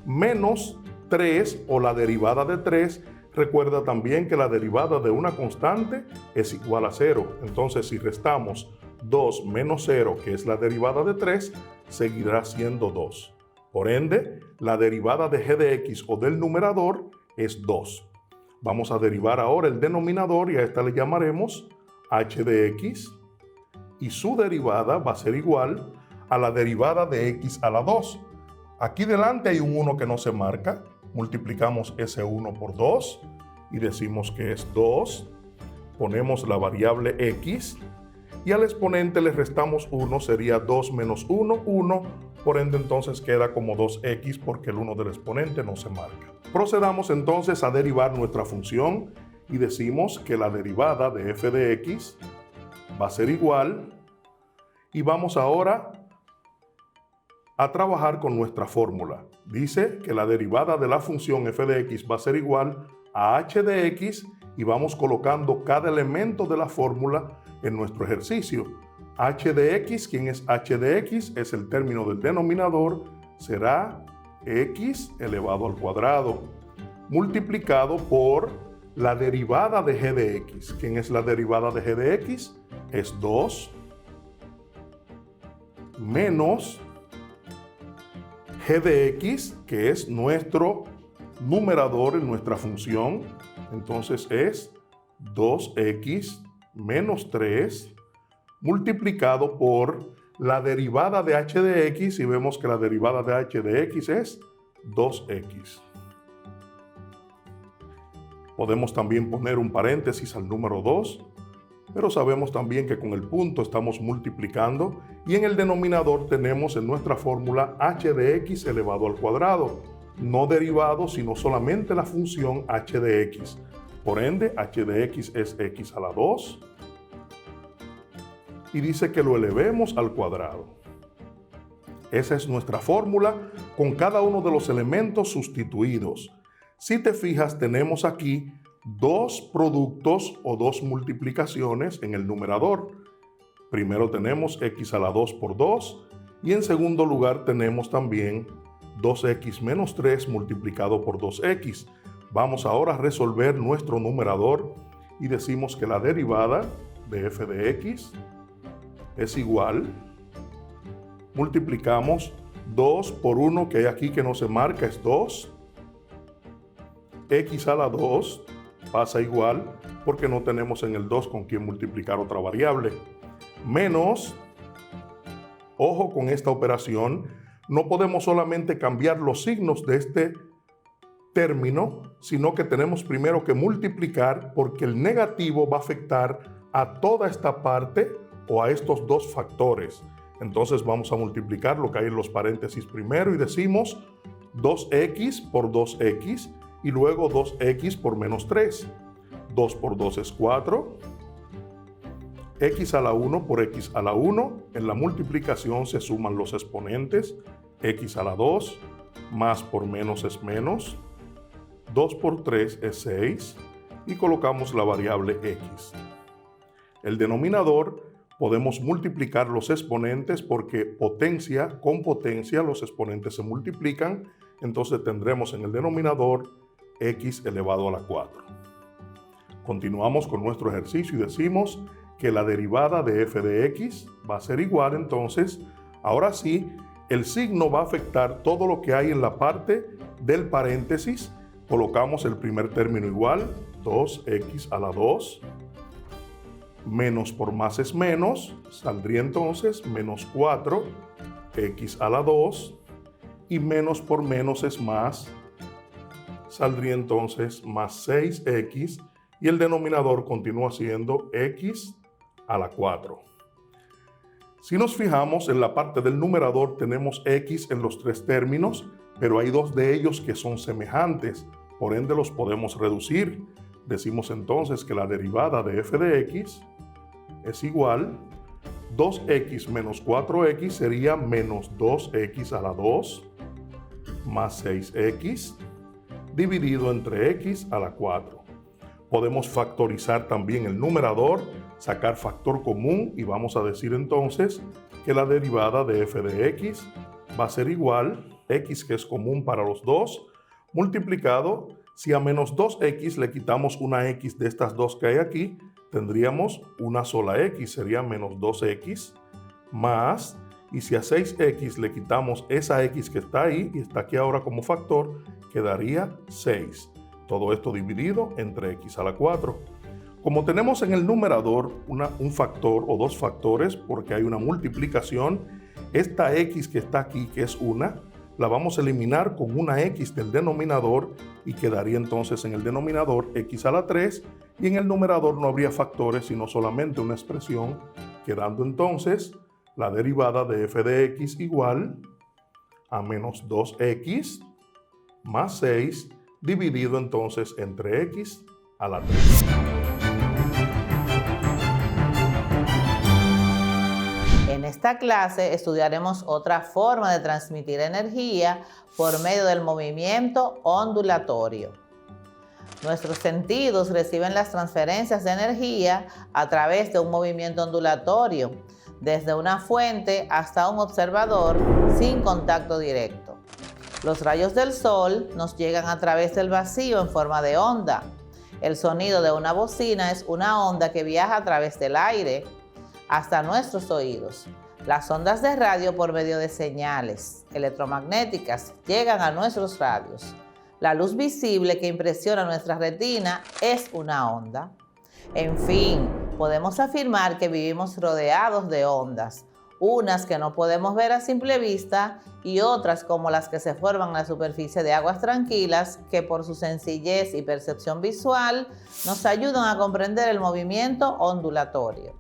Menos 3, o la derivada de 3, recuerda también que la derivada de una constante es igual a 0. Entonces, si restamos 2 menos 0, que es la derivada de 3, seguirá siendo 2. Por ende, la derivada de g de x o del numerador es 2. Vamos a derivar ahora el denominador y a esta le llamaremos h de x. Y su derivada va a ser igual a la derivada de x a la 2. Aquí delante hay un 1 que no se marca. Multiplicamos ese 1 por 2 y decimos que es 2. Ponemos la variable x y al exponente le restamos 1, sería 2 menos 1, 1. Por ende entonces queda como 2x porque el 1 del exponente no se marca. Procedamos entonces a derivar nuestra función y decimos que la derivada de f de x va a ser igual, y vamos ahora a trabajar con nuestra fórmula. Dice que la derivada de la función f de x va a ser igual a h de x y vamos colocando cada elemento de la fórmula en nuestro ejercicio. H de x, ¿quién es h de x? Es el término del denominador, será x elevado al cuadrado, multiplicado por la derivada de g de x. ¿Quién es la derivada de g de x? Es 2 menos g de x, que es nuestro numerador en nuestra función. Entonces es 2x menos 3 multiplicado por la derivada de h de x, y vemos que la derivada de h de x es 2x. Podemos también poner un paréntesis al número 2, pero sabemos también que con el punto estamos multiplicando y en el denominador tenemos en nuestra fórmula h de x elevado al cuadrado, no derivado sino solamente la función h de x. Por ende, h de x es x a la 2. Y dice que lo elevemos al cuadrado. Esa es nuestra fórmula con cada uno de los elementos sustituidos. Si te fijas, tenemos aquí dos productos o dos multiplicaciones en el numerador. Primero tenemos x a la 2 por 2 y en segundo lugar tenemos también 2x menos 3 multiplicado por 2x. Vamos ahora a resolver nuestro numerador y decimos que la derivada de f de x es igual, multiplicamos 2 por 1 que hay aquí que no se marca, es 2, x a la 2 pasa igual porque no tenemos en el 2 con quien multiplicar otra variable, menos, ojo con esta operación, no podemos solamente cambiar los signos de este término, sino que tenemos primero que multiplicar porque el negativo va a afectar a toda esta parte o a estos dos factores. Entonces vamos a multiplicar lo que hay en los paréntesis primero y decimos 2x por 2x y luego 2x por menos 3. 2 por 2 es 4. X a la 1 por x a la 1. En la multiplicación se suman los exponentes. X a la 2 más por menos es menos. 2 por 3 es 6 y colocamos la variable x. El denominador podemos multiplicar los exponentes porque potencia con potencia los exponentes se multiplican, entonces tendremos en el denominador x elevado a la 4. Continuamos con nuestro ejercicio y decimos que la derivada de f de x va a ser igual, entonces ahora sí el signo va a afectar todo lo que hay en la parte del paréntesis. Colocamos el primer término igual, 2x a la 2, menos por más es menos, saldría entonces menos 4x a la 2, y menos por menos es más, saldría entonces más 6x, y el denominador continúa siendo x a la 4. Si nos fijamos en la parte del numerador tenemos x en los tres términos, pero hay dos de ellos que son semejantes, por ende los podemos reducir. Decimos entonces que la derivada de f de x es igual, 2x menos 4x sería menos 2x a la 2 más 6x dividido entre x a la 4. Podemos factorizar también el numerador, sacar factor común y vamos a decir entonces que la derivada de f de x va a ser igual, x que es común para los dos, multiplicado, si a menos 2x le quitamos una x de estas dos que hay aquí, tendríamos una sola x, sería menos 2x, más, y si a 6x le quitamos esa x que está ahí, y está aquí ahora como factor, quedaría 6. Todo esto dividido entre x a la 4. Como tenemos en el numerador un factor o dos factores, porque hay una multiplicación, esta x que está aquí, que es una, la vamos a eliminar con una x del denominador y quedaría entonces en el denominador x a la 3 y en el numerador no habría factores sino solamente una expresión, quedando entonces la derivada de f de x igual a menos 2x más 6 dividido entonces entre x a la 3. En esta clase estudiaremos otra forma de transmitir energía por medio del movimiento ondulatorio. Nuestros sentidos reciben las transferencias de energía a través de un movimiento ondulatorio, desde una fuente hasta un observador sin contacto directo. Los rayos del sol nos llegan a través del vacío en forma de onda. El sonido de una bocina es una onda que viaja a través del aire hasta nuestros oídos. Las ondas de radio por medio de señales electromagnéticas llegan a nuestros radios. La luz visible que impresiona nuestra retina es una onda. En fin, podemos afirmar que vivimos rodeados de ondas, unas que no podemos ver a simple vista y otras como las que se forman en la superficie de aguas tranquilas que por su sencillez y percepción visual nos ayudan a comprender el movimiento ondulatorio.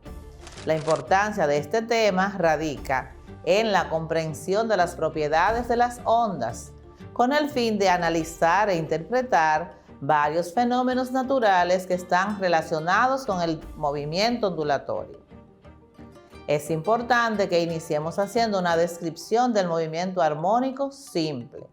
La importancia de este tema radica en la comprensión de las propiedades de las ondas, con el fin de analizar e interpretar varios fenómenos naturales que están relacionados con el movimiento ondulatorio. Es importante que iniciemos haciendo una descripción del movimiento armónico simple.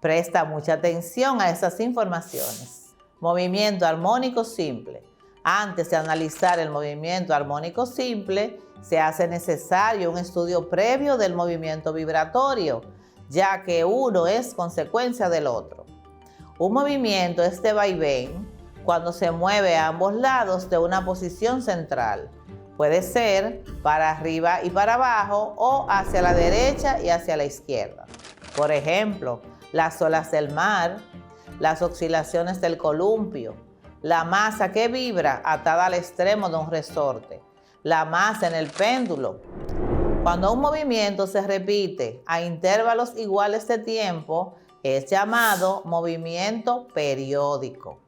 Presta mucha atención a esas informaciones. Movimiento armónico simple. Antes de analizar el movimiento armónico simple, se hace necesario un estudio previo del movimiento vibratorio, ya que uno es consecuencia del otro. Un movimiento es de vaivén cuando se mueve a ambos lados de una posición central. Puede ser para arriba y para abajo o hacia la derecha y hacia la izquierda. Por ejemplo, las olas del mar, las oscilaciones del columpio, la masa que vibra atada al extremo de un resorte, la masa en el péndulo. Cuando un movimiento se repite a intervalos iguales de tiempo, es llamado movimiento periódico.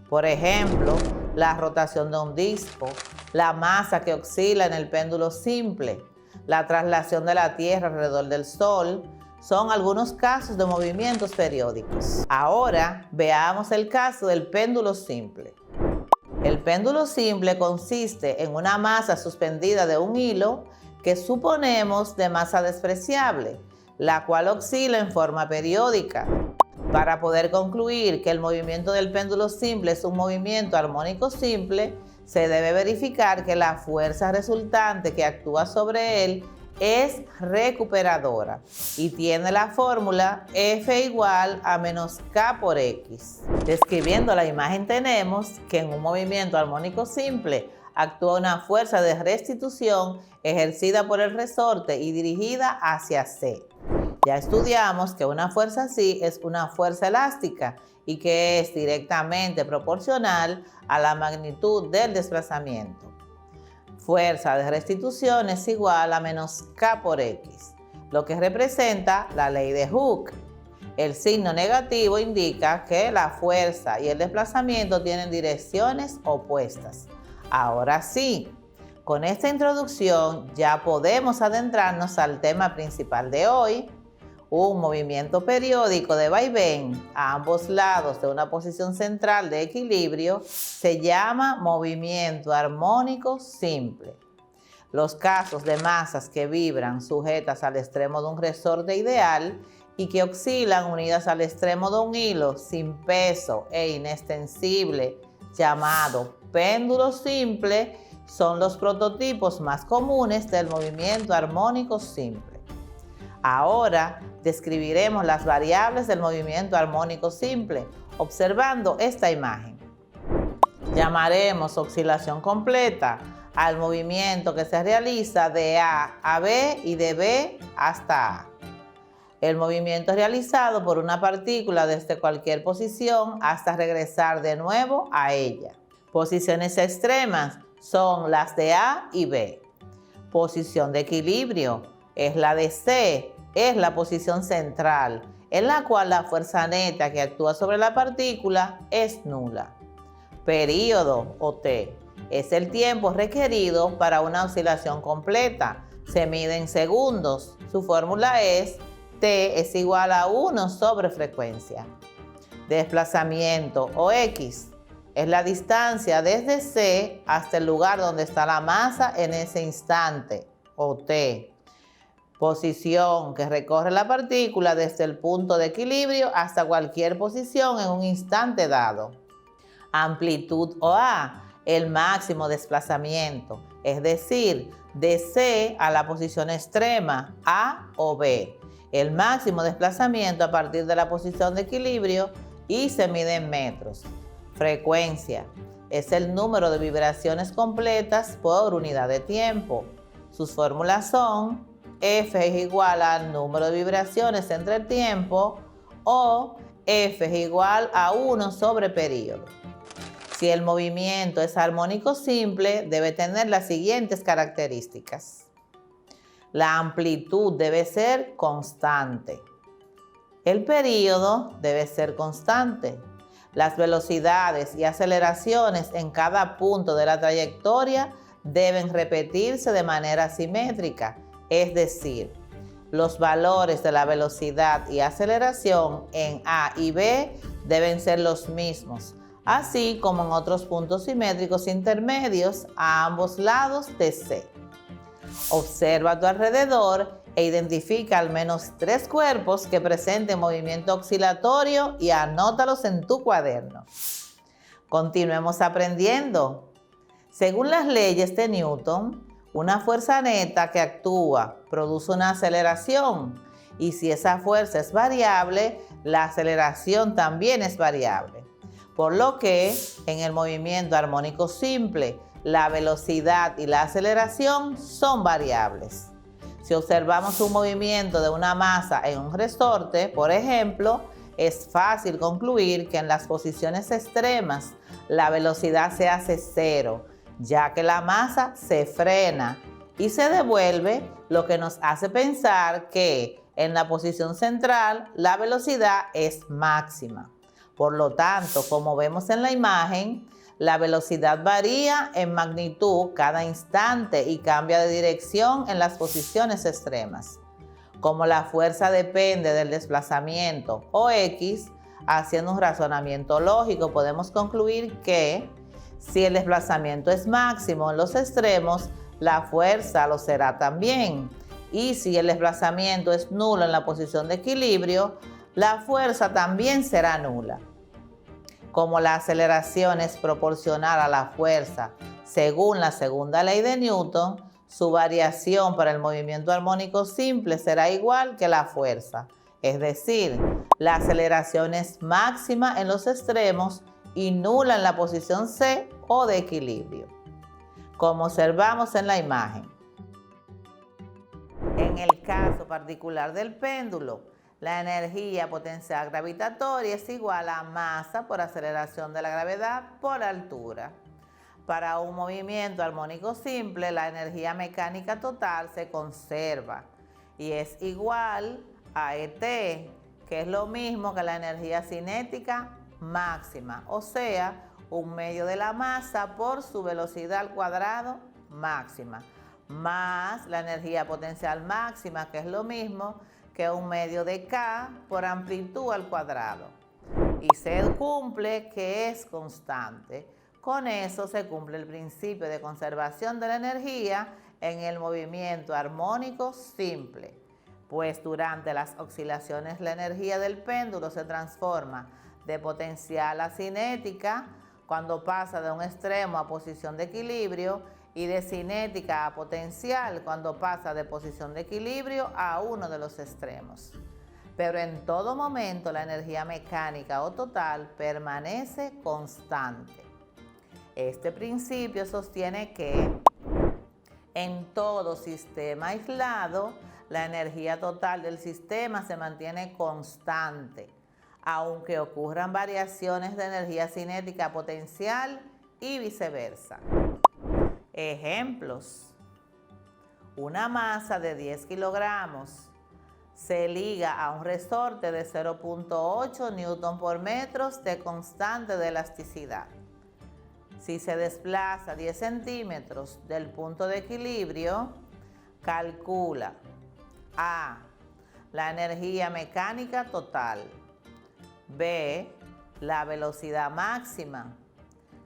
Por ejemplo, la rotación de un disco, la masa que oscila en el péndulo simple, la traslación de la Tierra alrededor del Sol, son algunos casos de movimientos periódicos. Ahora veamos el caso del péndulo simple. El péndulo simple consiste en una masa suspendida de un hilo que suponemos de masa despreciable, la cual oscila en forma periódica. Para poder concluir que el movimiento del péndulo simple es un movimiento armónico simple, se debe verificar que la fuerza resultante que actúa sobre él es recuperadora y tiene la fórmula F igual a menos K por X. Describiendo la imagen tenemos que en un movimiento armónico simple actúa una fuerza de restitución ejercida por el resorte y dirigida hacia C. Ya estudiamos que una fuerza así es una fuerza elástica y que es directamente proporcional a la magnitud del desplazamiento. Fuerza de restitución es igual a menos K por X, lo que representa la ley de Hooke. El signo negativo indica que la fuerza y el desplazamiento tienen direcciones opuestas. Ahora sí, con esta introducción ya podemos adentrarnos al tema principal de hoy. Un movimiento periódico de vaivén a ambos lados de una posición central de equilibrio se llama movimiento armónico simple. Los casos de masas que vibran sujetas al extremo de un resorte ideal y que oscilan unidas al extremo de un hilo sin peso e inextensible llamado péndulo simple son los prototipos más comunes del movimiento armónico simple. Ahora describiremos las variables del movimiento armónico simple observando esta imagen. Llamaremos oscilación completa al movimiento que se realiza de A a B y de B hasta A. El movimiento es realizado por una partícula desde cualquier posición hasta regresar de nuevo a ella. Posiciones extremas son las de A y B. Posición de equilibrio es la de C, es la posición central, en la cual la fuerza neta que actúa sobre la partícula es nula. Período o T es el tiempo requerido para una oscilación completa. Se mide en segundos. Su fórmula es T es igual a 1 sobre frecuencia. Desplazamiento o X es la distancia desde C hasta el lugar donde está la masa en ese instante, o T. Posición que recorre la partícula desde el punto de equilibrio hasta cualquier posición en un instante dado. Amplitud o A, el máximo desplazamiento, es decir, de C a la posición extrema, A o B. El máximo desplazamiento a partir de la posición de equilibrio y se mide en metros. Frecuencia es el número de vibraciones completas por unidad de tiempo. Sus fórmulas son F es igual al número de vibraciones entre el tiempo o F es igual a 1 sobre período. Si el movimiento es armónico simple, debe tener las siguientes características. La amplitud debe ser constante. El período debe ser constante. Las velocidades y aceleraciones en cada punto de la trayectoria deben repetirse de manera simétrica, es decir, los valores de la velocidad y aceleración en A y B deben ser los mismos, así como en otros puntos simétricos intermedios a ambos lados de C. Observa a tu alrededor e identifica al menos 3 cuerpos que presenten movimiento oscilatorio y anótalos en tu cuaderno. Continuemos aprendiendo. Según las leyes de Newton, una fuerza neta que actúa produce una aceleración, y si esa fuerza es variable, la aceleración también es variable. Por lo que en el movimiento armónico simple, la velocidad y la aceleración son variables. Si observamos un movimiento de una masa en un resorte, por ejemplo, es fácil concluir que en las posiciones extremas la velocidad se hace 0, ya que la masa se frena y se devuelve, lo que nos hace pensar que en la posición central la velocidad es máxima. Por lo tanto, como vemos en la imagen, la velocidad varía en magnitud cada instante y cambia de dirección en las posiciones extremas. Como la fuerza depende del desplazamiento o X, haciendo un razonamiento lógico, podemos concluir que si el desplazamiento es máximo en los extremos, la fuerza lo será también. Y si el desplazamiento es nulo en la posición de equilibrio, la fuerza también será nula. Como la aceleración es proporcional a la fuerza según la segunda ley de Newton, su variación para el movimiento armónico simple será igual que la fuerza. Es decir, la aceleración es máxima en los extremos y nula en la posición C o de equilibrio, como observamos en la imagen. En el caso particular del péndulo, la energía potencial gravitatoria es igual a masa por aceleración de la gravedad por altura. Para un movimiento armónico simple, la energía mecánica total se conserva y es igual a ET, que es lo mismo que la energía cinética máxima, o sea, 1/2 de la masa por su velocidad al cuadrado máxima, más la energía potencial máxima, que es lo mismo que 1/2 de K por amplitud al cuadrado. Y se cumple que es constante. Con eso se cumple el principio de conservación de la energía en el movimiento armónico simple, pues durante las oscilaciones la energía del péndulo se transforma de potencial a cinética cuando pasa de un extremo a posición de equilibrio y de cinética a potencial cuando pasa de posición de equilibrio a uno de los extremos. Pero en todo momento la energía mecánica o total permanece constante. Este principio sostiene que en todo sistema aislado, la energía total del sistema se mantiene constante, aunque ocurran variaciones de energía cinética potencial y viceversa. Ejemplos: una masa de 10 kilogramos se liga a un resorte de 0.8 newton por metro de constante de elasticidad. Si se desplaza 10 centímetros del punto de equilibrio, calcula A. La energía mecánica total. B. La velocidad máxima.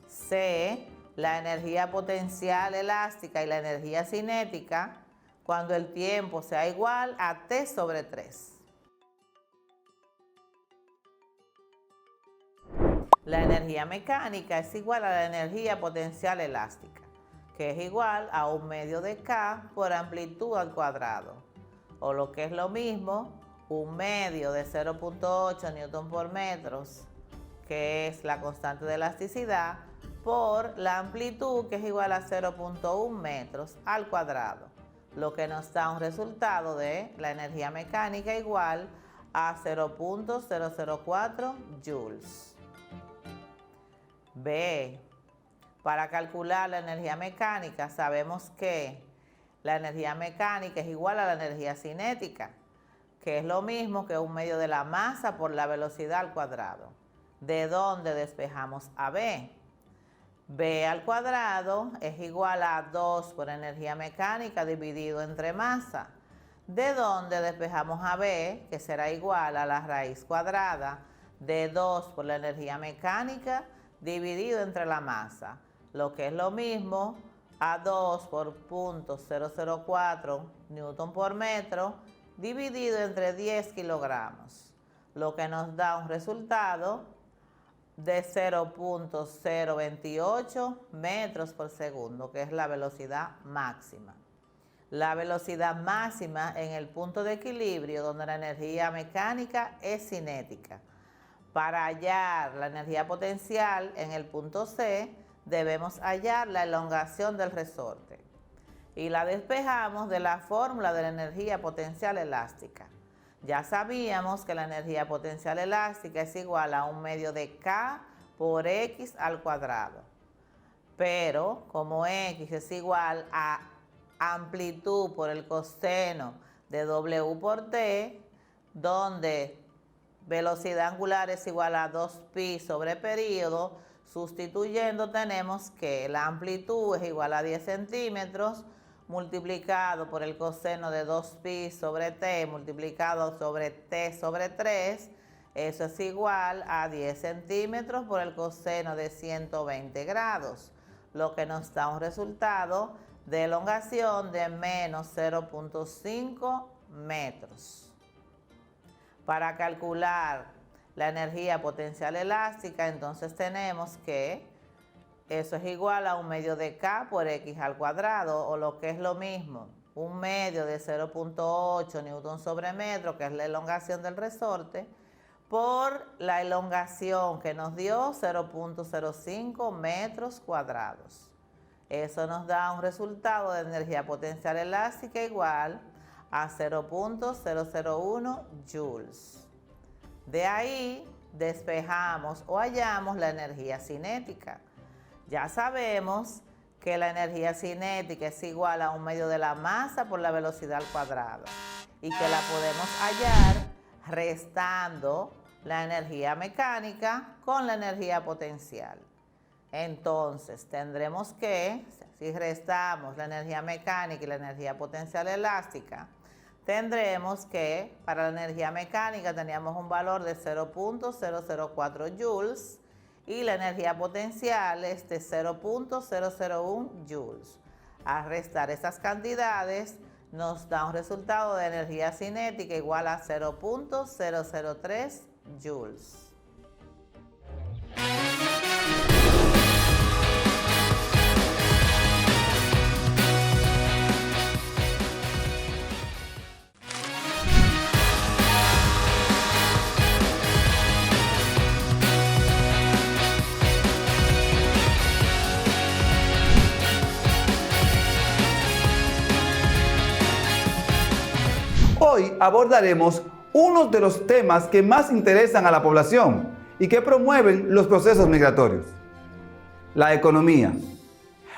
C. La energía potencial elástica y la energía cinética cuando el tiempo sea igual a T sobre 3. La energía mecánica es igual a la energía potencial elástica, que es igual a 1/2 de K por amplitud al cuadrado, o lo que es lo mismo, 1/2 de 0.8 newton por metro, que es la constante de elasticidad, por la amplitud, que es igual a 0.1 metros al cuadrado, lo que nos da un resultado de la energía mecánica igual a 0.004 joules. B. Para calcular la energía mecánica sabemos que la energía mecánica es igual a la energía cinética, que es lo mismo que 1/2 de la masa por la velocidad al cuadrado. ¿De dónde despejamos a B? B al cuadrado es igual a 2 por energía mecánica dividido entre masa. ¿De dónde despejamos a B? Que será igual a la raíz cuadrada de 2 por la energía mecánica dividido entre la masa, lo que es lo mismo a 2 por 0.004 newton por metro dividido entre 10 kilogramos, lo que nos da un resultado de 0.028 metros por segundo, que es la velocidad máxima. La velocidad máxima en el punto de equilibrio donde la energía mecánica es cinética. Para hallar la energía potencial en el punto C, debemos hallar la elongación del resorte y la despejamos de la fórmula de la energía potencial elástica. Ya sabíamos que la energía potencial elástica es igual a 1/2 de K por X al cuadrado. Pero como X es igual a amplitud por el coseno de W por T, donde velocidad angular es igual a 2pi sobre período, sustituyendo tenemos que la amplitud es igual a 10 centímetros multiplicado por el coseno de 2pi sobre t multiplicado sobre t sobre 3, eso es igual a 10 centímetros por el coseno de 120 grados, lo que nos da un resultado de elongación de menos 0.5 metros. Para calcular la energía potencial elástica, entonces tenemos que eso es igual a 1/2 de K por X al cuadrado, o lo que es lo mismo, 1/2 de 0.8 newton sobre metro, que es la elongación del resorte, por la elongación que nos dio 0.05 metros cuadrados. Eso nos da un resultado de energía potencial elástica igual a 0.001 joules. De ahí despejamos o hallamos la energía cinética. Ya sabemos que la energía cinética es igual a 1/2 de la masa por la velocidad al cuadrado y que la podemos hallar restando la energía mecánica con la energía potencial. Entonces tendremos que, si restamos la energía mecánica y la energía potencial elástica, tendremos que para la energía mecánica teníamos un valor de 0.004 joules y la energía potencial es de 0.001 joules. Al restar estas cantidades nos da un resultado de energía cinética igual a 0.003 joules. Hoy abordaremos uno de los temas que más interesan a la población y que promueven los procesos migratorios: la economía.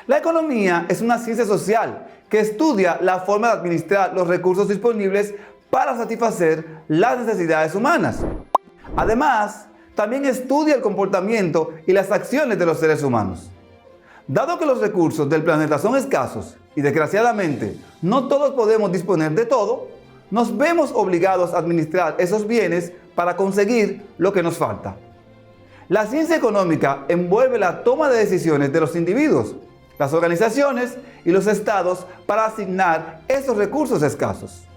La economía es una ciencia social que estudia la forma de administrar los recursos disponibles para satisfacer las necesidades humanas. Además, también estudia el comportamiento y las acciones de los seres humanos. Dado que los recursos del planeta son escasos y desgraciadamente no todos podemos disponer de todo, nos vemos obligados a administrar esos bienes para conseguir lo que nos falta. La ciencia económica envuelve la toma de decisiones de los individuos, las organizaciones y los estados para asignar esos recursos escasos.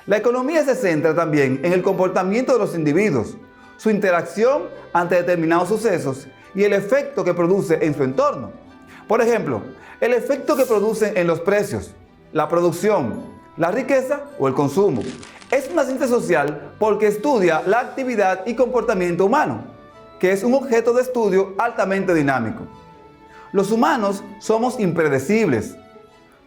La economía se centra también en el comportamiento de los individuos, su interacción ante determinados sucesos y el efecto que produce en su entorno. Por ejemplo, el efecto que produce en los precios, la producción, la riqueza o el consumo. Es una ciencia social porque estudia la actividad y comportamiento humano, que es un objeto de estudio altamente dinámico. Los humanos somos impredecibles.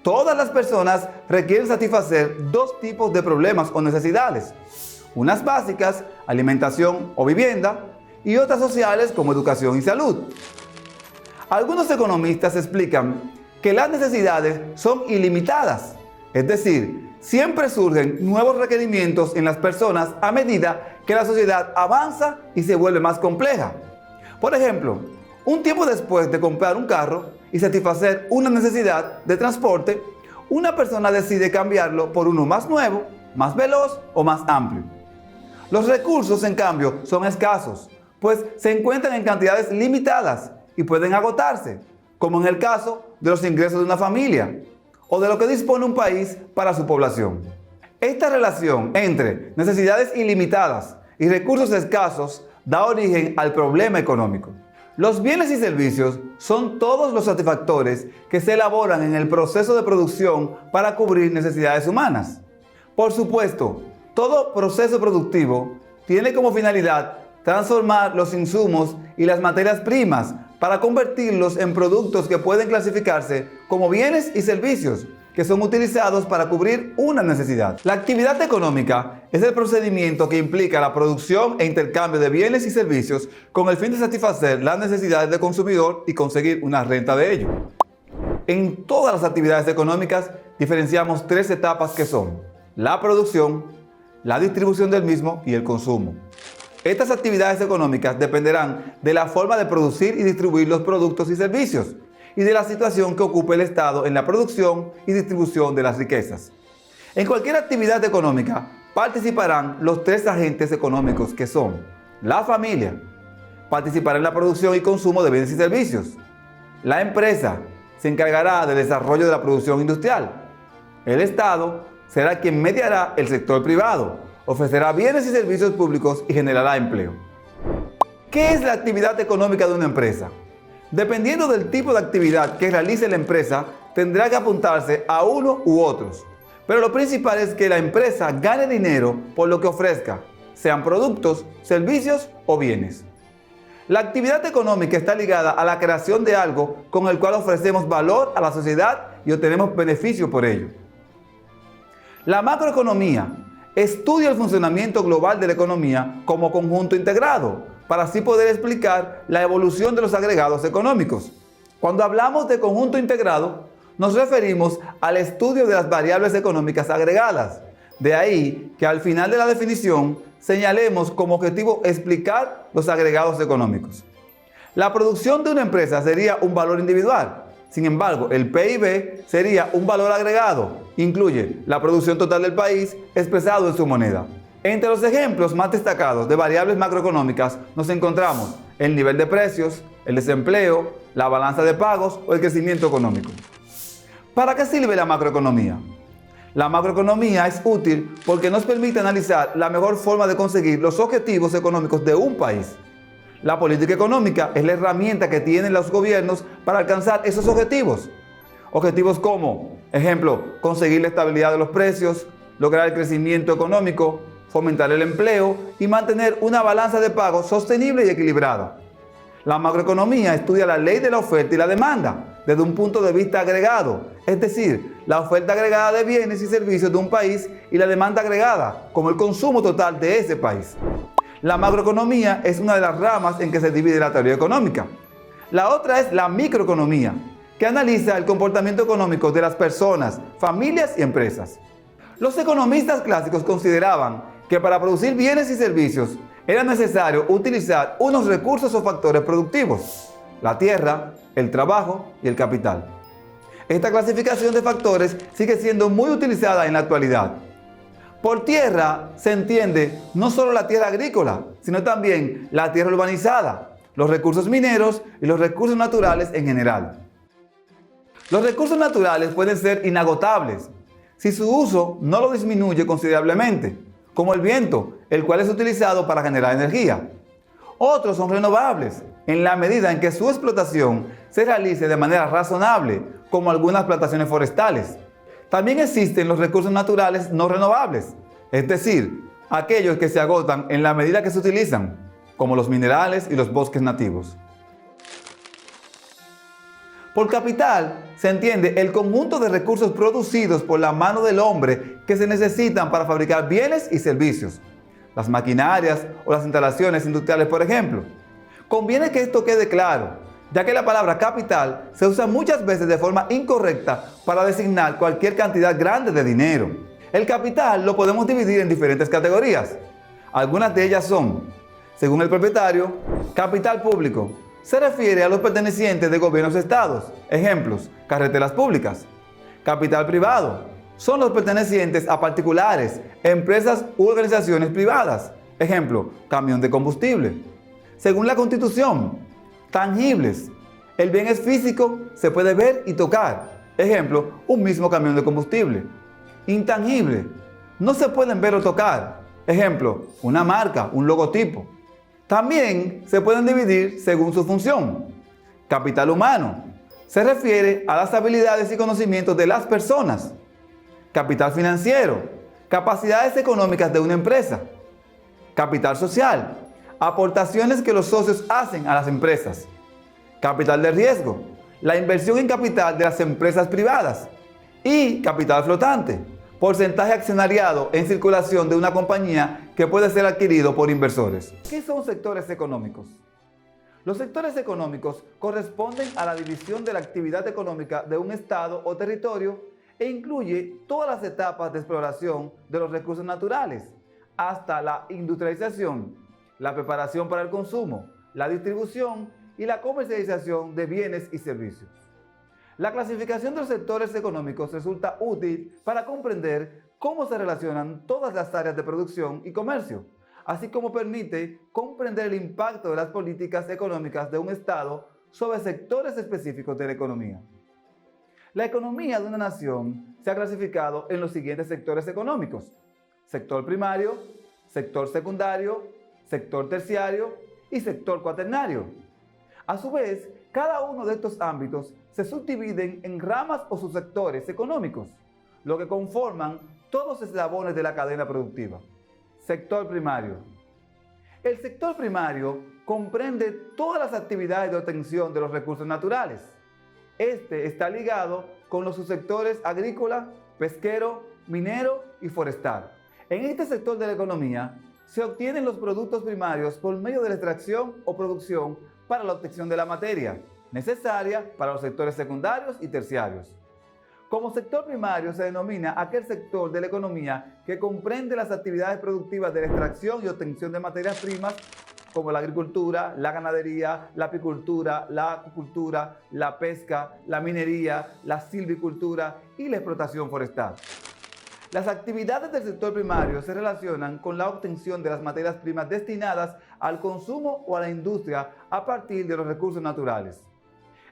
Todas las personas requieren satisfacer dos tipos de problemas o necesidades: unas básicas, alimentación o vivienda, y otras sociales como educación y salud. Algunos economistas explican que las necesidades son ilimitadas, es decir, siempre surgen nuevos requerimientos en las personas a medida que la sociedad avanza y se vuelve más compleja. Por ejemplo, un tiempo después de comprar un carro y satisfacer una necesidad de transporte, una persona decide cambiarlo por uno más nuevo, más veloz o más amplio. Los recursos, en cambio, son escasos, pues se encuentran en cantidades limitadas y pueden agotarse, como en el caso de los ingresos de una familia o de lo que dispone un país para su población. Esta relación entre necesidades ilimitadas y recursos escasos da origen al problema económico. Los bienes y servicios son todos los satisfactores que se elaboran en el proceso de producción para cubrir necesidades humanas. Por supuesto, todo proceso productivo tiene como finalidad transformar los insumos y las materias primas para convertirlos en productos que pueden clasificarse como bienes y servicios que son utilizados para cubrir una necesidad. La actividad económica es el procedimiento que implica la producción e intercambio de bienes y servicios con el fin de satisfacer las necesidades del consumidor y conseguir una renta de ello. En todas las actividades económicas diferenciamos tres etapas que son la producción, la distribución del mismo y el consumo. Estas actividades económicas dependerán de la forma de producir y distribuir los productos y servicios y de la situación que ocupe el Estado en la producción y distribución de las riquezas. En cualquier actividad económica participarán los tres agentes económicos que son la familia, participará en la producción y consumo de bienes y servicios. La empresa se encargará del desarrollo de la producción industrial. El Estado será quien mediará el sector privado, ofrecerá bienes y servicios públicos y generará empleo. ¿Qué es la actividad económica de una empresa? Dependiendo del tipo de actividad que realice la empresa, tendrá que apuntarse a uno u otros. Pero lo principal es que la empresa gane dinero por lo que ofrezca, sean productos, servicios o bienes. La actividad económica está ligada a la creación de algo con el cual ofrecemos valor a la sociedad y obtenemos beneficio por ello. La macroeconomía estudia el funcionamiento global de la economía como conjunto integrado, para así poder explicar la evolución de los agregados económicos. Cuando hablamos de conjunto integrado, nos referimos al estudio de las variables económicas agregadas. De ahí que al final de la definición señalemos como objetivo explicar los agregados económicos. La producción de una empresa sería un valor individual. Sin embargo, el PIB sería un valor agregado. Incluye la producción total del país expresado en su moneda. Entre los ejemplos más destacados de variables macroeconómicas nos encontramos el nivel de precios, el desempleo, la balanza de pagos o el crecimiento económico. ¿Para qué sirve la macroeconomía? La macroeconomía es útil porque nos permite analizar la mejor forma de conseguir los objetivos económicos de un país. La política económica es la herramienta que tienen los gobiernos para alcanzar esos objetivos. Objetivos como, ejemplo, conseguir la estabilidad de los precios, lograr el crecimiento económico, fomentar el empleo y mantener una balanza de pagos sostenible y equilibrada. La macroeconomía estudia la ley de la oferta y la demanda desde un punto de vista agregado, es decir, la oferta agregada de bienes y servicios de un país y la demanda agregada, como el consumo total de ese país. La macroeconomía es una de las ramas en que se divide la teoría económica. La otra es la microeconomía, que analiza el comportamiento económico de las personas, familias y empresas. Los economistas clásicos consideraban que para producir bienes y servicios era necesario utilizar unos recursos o factores productivos: la tierra, el trabajo y el capital. Esta clasificación de factores sigue siendo muy utilizada en la actualidad. Por tierra se entiende no solo la tierra agrícola, sino también la tierra urbanizada, los recursos mineros y los recursos naturales en general. Los recursos naturales pueden ser inagotables si su uso no lo disminuye considerablemente, como el viento, el cual es utilizado para generar energía. Otros son renovables, en la medida en que su explotación se realice de manera razonable, como algunas plantaciones forestales. También existen los recursos naturales no renovables, es decir, aquellos que se agotan en la medida que se utilizan, como los minerales y los bosques nativos. Por capital se entiende el conjunto de recursos producidos por la mano del hombre que se necesitan para fabricar bienes y servicios, las maquinarias o las instalaciones industriales, por ejemplo. Conviene que esto quede claro, ya que la palabra capital se usa muchas veces de forma incorrecta para designar cualquier cantidad grande de dinero. El capital lo podemos dividir en diferentes categorías. Algunas de ellas son, según el propietario, capital público. Se refiere a los pertenecientes de gobiernos y estados. Ejemplos, carreteras públicas. Capital privado. Son los pertenecientes a particulares, empresas u organizaciones privadas. Ejemplo, camión de combustible. Según la Constitución, tangibles. El bien es físico, se puede ver y tocar. Ejemplo, un mismo camión de combustible. Intangible. No se pueden ver o tocar. Ejemplo, una marca, un logotipo. También se pueden dividir según su función. Capital humano. Se refiere a las habilidades y conocimientos de las personas. Capital financiero. Capacidades económicas de una empresa. Capital social. Aportaciones que los socios hacen a las empresas. Capital de riesgo. La inversión en capital de las empresas privadas. Y capital flotante. Porcentaje accionariado en circulación de una compañía que puede ser adquirido por inversores. ¿Qué son sectores económicos? Los sectores económicos corresponden a la división de la actividad económica de un estado o territorio e incluye todas las etapas de exploración de los recursos naturales, hasta la industrialización, la preparación para el consumo, la distribución y la comercialización de bienes y servicios. La clasificación de los sectores económicos resulta útil para comprender cómo se relacionan todas las áreas de producción y comercio, así como permite comprender el impacto de las políticas económicas de un Estado sobre sectores específicos de la economía. La economía de una nación se ha clasificado en los siguientes sectores económicos: sector primario, sector secundario, sector terciario y sector cuaternario. A su vez, cada uno de estos ámbitos se subdividen en ramas o subsectores económicos, lo que conforman todos los eslabones de la cadena productiva. Sector primario. El sector primario comprende todas las actividades de obtención de los recursos naturales. Este está ligado con los subsectores agrícola, pesquero, minero y forestal. En este sector de la economía se obtienen los productos primarios por medio de la extracción o producción para la obtención de la materia necesaria para los sectores secundarios y terciarios. Como sector primario se denomina aquel sector de la economía que comprende las actividades productivas de la extracción y obtención de materias primas como la agricultura, la ganadería, la apicultura, la acuicultura, la pesca, la minería, la silvicultura y la explotación forestal. Las actividades del sector primario se relacionan con la obtención de las materias primas destinadas al consumo o a la industria a partir de los recursos naturales.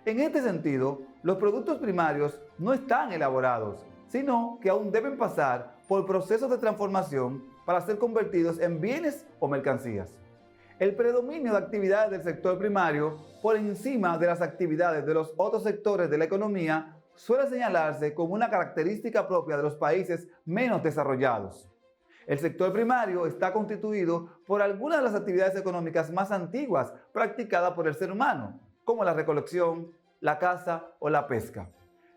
En este sentido, los productos primarios no están elaborados, sino que aún deben pasar por procesos de transformación para ser convertidos en bienes o mercancías. El predominio de actividades del sector primario por encima de las actividades de los otros sectores de la economía suele señalarse como una característica propia de los países menos desarrollados. El sector primario está constituido por algunas de las actividades económicas más antiguas practicadas por el ser humano, como la recolección, la caza o la pesca.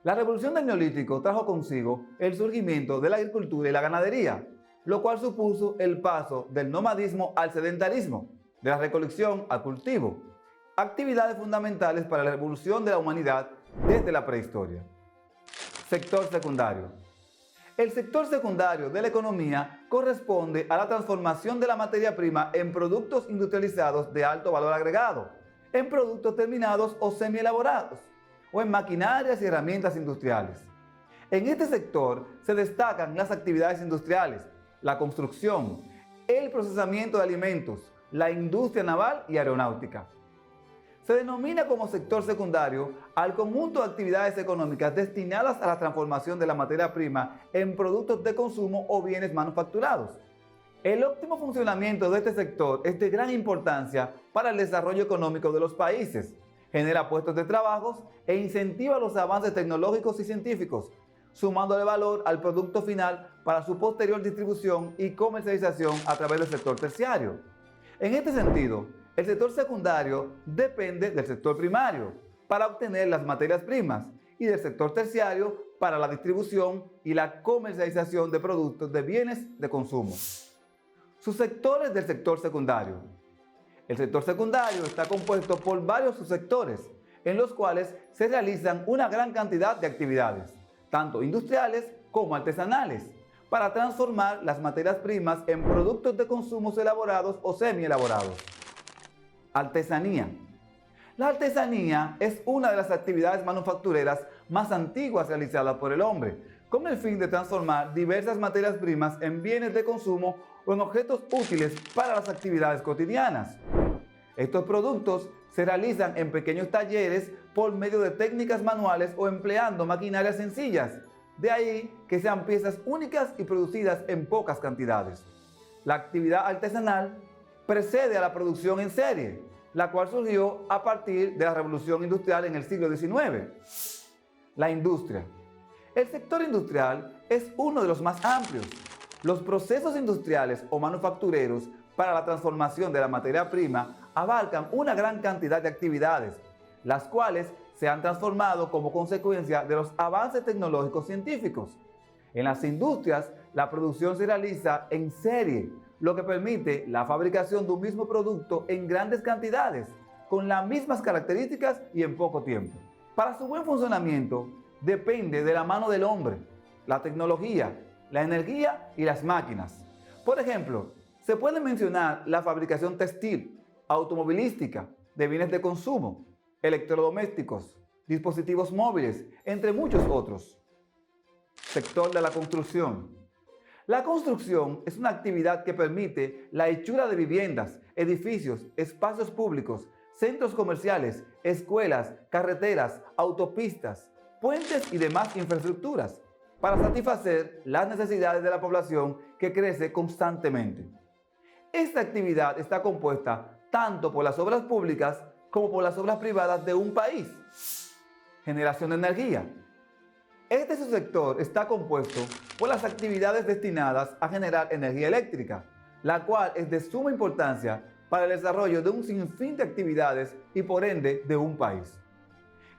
La revolución del Neolítico trajo consigo el surgimiento de la agricultura y la ganadería, lo cual supuso el paso del nomadismo al sedentarismo, de la recolección al cultivo, actividades fundamentales para la evolución de la humanidad desde la prehistoria. Sector secundario. El sector secundario de la economía corresponde a la transformación de la materia prima en productos industrializados de alto valor agregado, en productos terminados o semi-elaborados, o en maquinarias y herramientas industriales. En este sector se destacan las actividades industriales, la construcción, el procesamiento de alimentos, la industria naval y aeronáutica. Se denomina como sector secundario al conjunto de actividades económicas destinadas a la transformación de la materia prima en productos de consumo o bienes manufacturados. El óptimo funcionamiento de este sector es de gran importancia para el desarrollo económico de los países, genera puestos de trabajo e incentiva los avances tecnológicos y científicos, sumándole valor al producto final para su posterior distribución y comercialización a través del sector terciario. En este sentido, el sector secundario depende del sector primario para obtener las materias primas y del sector terciario para la distribución y la comercialización de productos de bienes de consumo. Subsectores del sector secundario. El sector secundario está compuesto por varios subsectores, en los cuales se realizan una gran cantidad de actividades, tanto industriales como artesanales, para transformar las materias primas en productos de consumo elaborados o semi-elaborados. Artesanía. La artesanía es una de las actividades manufactureras más antiguas realizadas por el hombre, con el fin de transformar diversas materias primas en bienes de consumo o en objetos útiles para las actividades cotidianas. Estos productos se realizan en pequeños talleres por medio de técnicas manuales o empleando maquinarias sencillas. De ahí que sean piezas únicas y producidas en pocas cantidades. La actividad artesanal precede a la producción en serie, la cual surgió a partir de la revolución industrial en el siglo XIX. La industria. El sector industrial es uno de los más amplios. Los procesos industriales o manufactureros para la transformación de la materia prima abarcan una gran cantidad de actividades, las cuales se han transformado como consecuencia de los avances tecnológicos científicos. En las industrias, la producción se realiza en serie, lo que permite la fabricación de un mismo producto en grandes cantidades, con las mismas características y en poco tiempo. Para su buen funcionamiento, depende de la mano del hombre, la tecnología, la energía y las máquinas. Por ejemplo, se puede mencionar la fabricación textil, automovilística, de bienes de consumo, electrodomésticos, dispositivos móviles, entre muchos otros. Sector de la construcción. La construcción es una actividad que permite la hechura de viviendas, edificios, espacios públicos, centros comerciales, escuelas, carreteras, autopistas, puentes y demás infraestructuras, para satisfacer las necesidades de la población que crece constantemente. Esta actividad está compuesta tanto por las obras públicas como por las obras privadas de un país. Generación de energía. Este subsector está compuesto por las actividades destinadas a generar energía eléctrica, la cual es de suma importancia para el desarrollo de un sinfín de actividades y por ende de un país.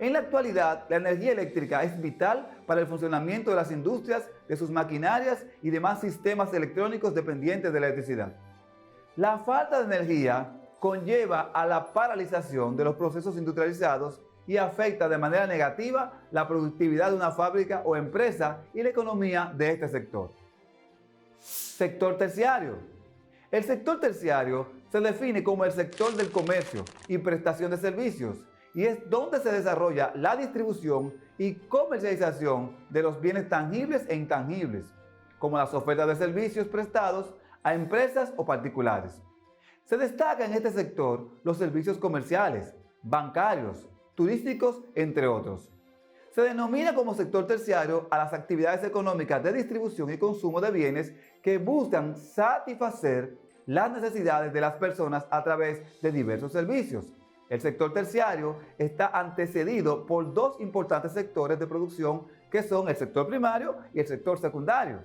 En la actualidad, la energía eléctrica es vital para el funcionamiento de las industrias, de sus maquinarias y demás sistemas electrónicos dependientes de la electricidad. La falta de energía conlleva a la paralización de los procesos industrializados y afecta de manera negativa la productividad de una fábrica o empresa y la economía de este sector. Sector terciario. El sector terciario se define como el sector del comercio y prestación de servicios y es donde se desarrolla la distribución y comercialización de los bienes tangibles e intangibles, como las ofertas de servicios prestados a empresas o particulares. Se destacan en este sector los servicios comerciales, bancarios, turísticos, entre otros. Se denomina como sector terciario a las actividades económicas de distribución y consumo de bienes que buscan satisfacer las necesidades de las personas a través de diversos servicios. El sector terciario está antecedido por dos importantes sectores de producción que son el sector primario y el sector secundario.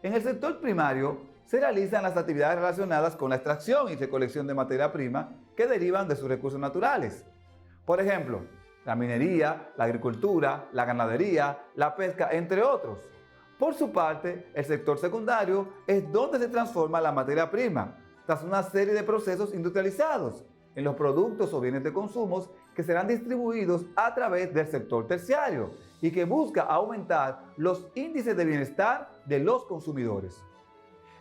En el sector primario se realizan las actividades relacionadas con la extracción y recolección de materia prima que derivan de sus recursos naturales. Por ejemplo, la minería, la agricultura, la ganadería, la pesca, entre otros. Por su parte, el sector secundario es donde se transforma la materia prima, tras una serie de procesos industrializados, en los productos o bienes de consumo que serán distribuidos a través del sector terciario y que busca aumentar los índices de bienestar de los consumidores.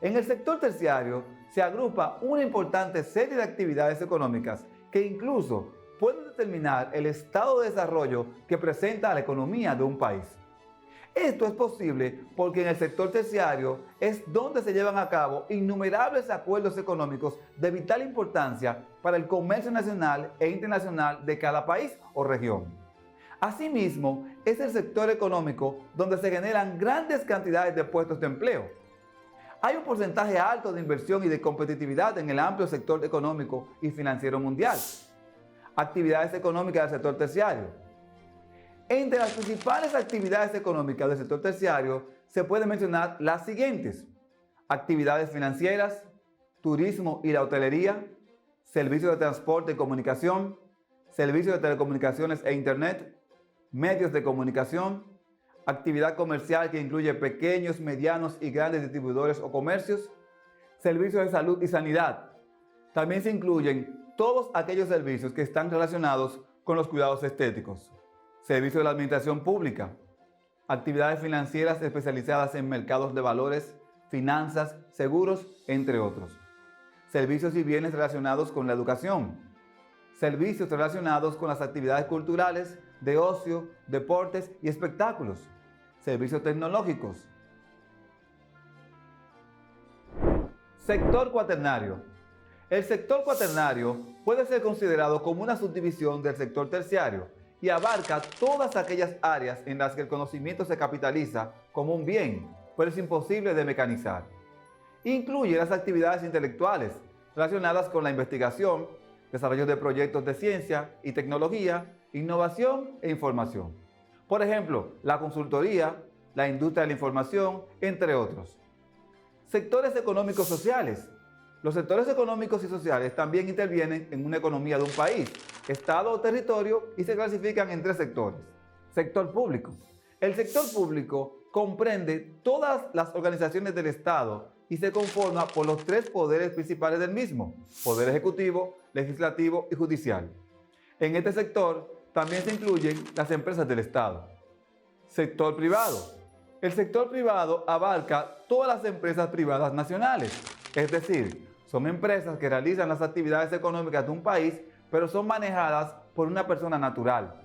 En el sector terciario se agrupa una importante serie de actividades económicas que incluso pueden determinar el estado de desarrollo que presenta la economía de un país. Esto es posible porque en el sector terciario es donde se llevan a cabo innumerables acuerdos económicos de vital importancia para el comercio nacional e internacional de cada país o región. Asimismo, es el sector económico donde se generan grandes cantidades de puestos de empleo. Hay un porcentaje alto de inversión y de competitividad en el amplio sector económico y financiero mundial. Actividades económicas del sector terciario. Entre las principales actividades económicas del sector terciario se pueden mencionar las siguientes: actividades financieras, turismo y la hotelería, servicios de transporte y comunicación, servicios de telecomunicaciones e internet, medios de comunicación, actividad comercial que incluye pequeños, medianos y grandes distribuidores o comercios, servicios de salud y sanidad. También se incluyen todos aquellos servicios que están relacionados con los cuidados estéticos. Servicios de la administración pública, actividades financieras especializadas en mercados de valores, finanzas, seguros, entre otros. Servicios y bienes relacionados con la educación. Servicios relacionados con las actividades culturales, de ocio, deportes y espectáculos. servicios tecnológicos. Sector cuaternario. El sector cuaternario puede ser considerado como una subdivisión del sector terciario y abarca todas aquellas áreas en las que el conocimiento se capitaliza como un bien, pero es imposible de mecanizar. Incluye las actividades intelectuales relacionadas con la investigación, desarrollo de proyectos de ciencia y tecnología, innovación e información. Por ejemplo, la consultoría, la industria de la información, entre otros. Sectores económicos sociales. Los sectores económicos y sociales también intervienen en una economía de un país, estado o territorio y se clasifican en 3 sectores. Sector público. El sector público comprende todas las organizaciones del Estado y se conforma por los 3 poderes principales del mismo: poder ejecutivo, legislativo y judicial. En este sector también se incluyen las empresas del Estado. Sector privado. El sector privado abarca todas las empresas privadas nacionales, es decir, son empresas que realizan las actividades económicas de un país, pero son manejadas por una persona natural.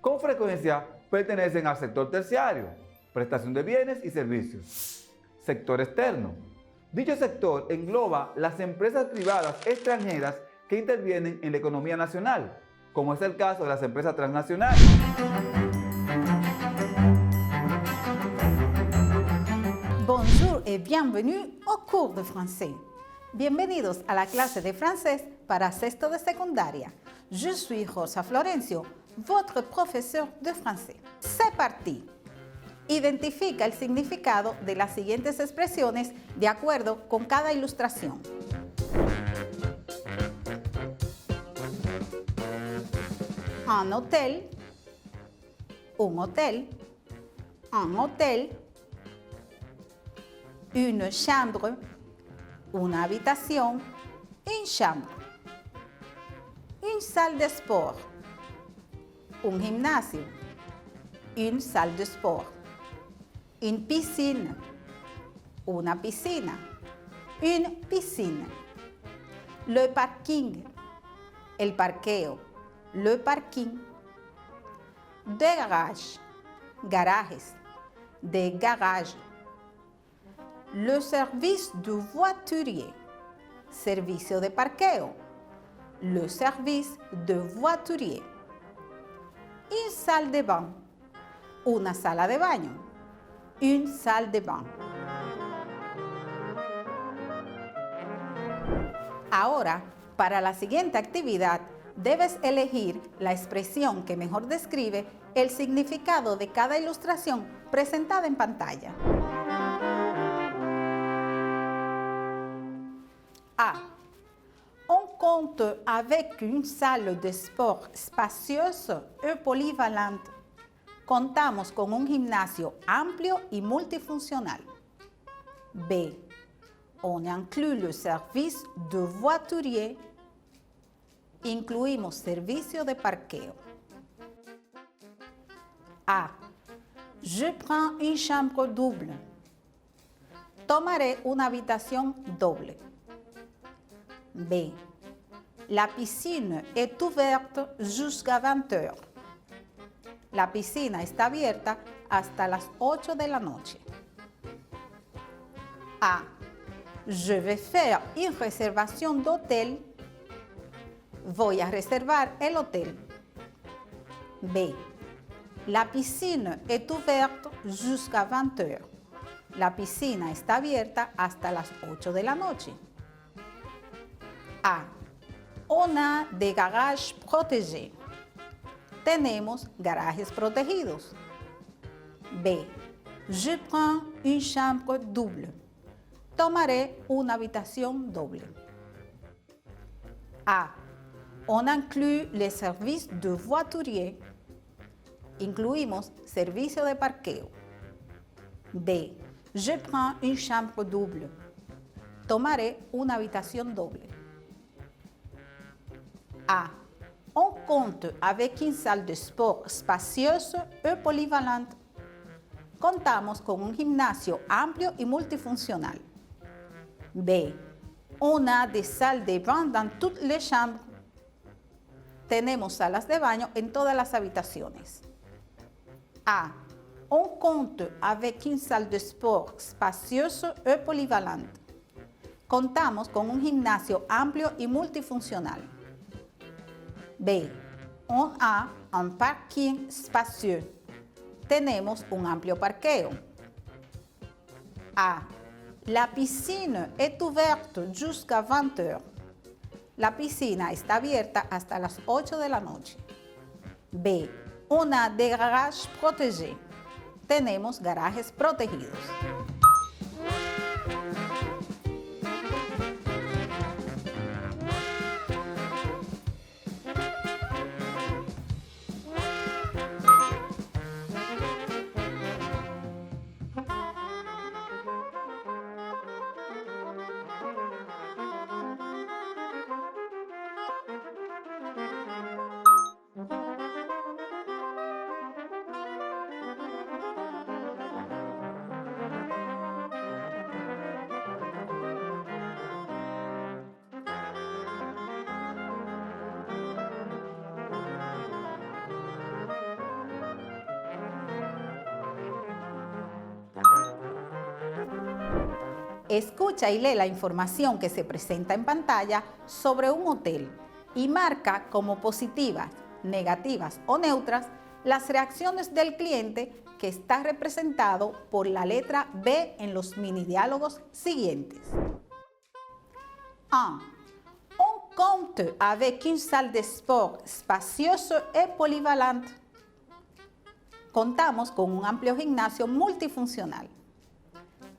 Con frecuencia pertenecen al sector terciario, prestación de bienes y servicios. Sector externo. Dicho sector engloba las empresas privadas extranjeras que intervienen en la economía nacional, como es el caso de las empresas transnacionales. Bonjour et bienvenue au cours de français. Bienvenidos a la clase de francés para sexto de secundaria. Je suis Rosa Florencio, votre professeur de français. C'est parti. Identifica el significado de las siguientes expresiones de acuerdo con cada ilustración. Un hôtel, un hôtel, un hôtel, une chambre, una habitación, une chambre, une salle de sport, un gimnasio, une salle de sport, une piscine, una piscina, une piscine, le parking, el parqueo, le parking, des garages, garajes, des garages, le service du voiturier, servicio de parqueo, le service de voiturier, une salle de bain, una sala de baño, une salle de bain. Ahora, para la siguiente actividad, debes elegir la expresión que mejor describe el significado de cada ilustración presentada en pantalla. A. On compte avec une salle de sport spacieuse et polyvalente. Contamos con un gimnasio amplio y multifuncional. B. On inclut le service de voiturier. Incluimos servicio de parqueo. A. Je prends une chambre double. Tomaré una habitación doble. B. La piscine est ouverte jusqu'à 20 heures. La piscina está abierta hasta las 8 de la noche. A. Je vais faire une réservation d'hôtel. Voy a reservar el hotel. B. La piscine est ouverte jusqu'à 20 heures. La piscina está abierta hasta las 8 de la noche. A. On a des garages protégés. Tenemos garajes protegidos. B. Je prends une chambre double. Tomaré una habitación doble. A. On inclut les services de voiturier. Incluimos servicio de parqueo. B. Je prends une chambre double. Tomaré una habitación doble. A. On compte avec une salle de sport spacieuse et polyvalente. Contamos con un gimnasio amplio y multifuncional. B. On a des salles de bain dans toutes les chambres. Tenemos salas de baño en todas las habitaciones. A. On compte avec une salle de sport spacieuse et polyvalente. Contamos con un gimnasio amplio y multifuncional. B. On a un parking spacieux. Tenemos un amplio parqueo. A. La piscine est ouverte jusqu'à 20 heures. La piscina está abierta hasta las 8 de la noche. B. On a des garages protégés. Tenemos garajes protegidos. Escucha y lee la información que se presenta en pantalla sobre un hotel y marca como positivas, negativas o neutras las reacciones del cliente que está representado por la letra B en los mini diálogos siguientes. 1. On compte avec une salle de sport spacieuse et polyvalente. Contamos con un amplio gimnasio multifuncional.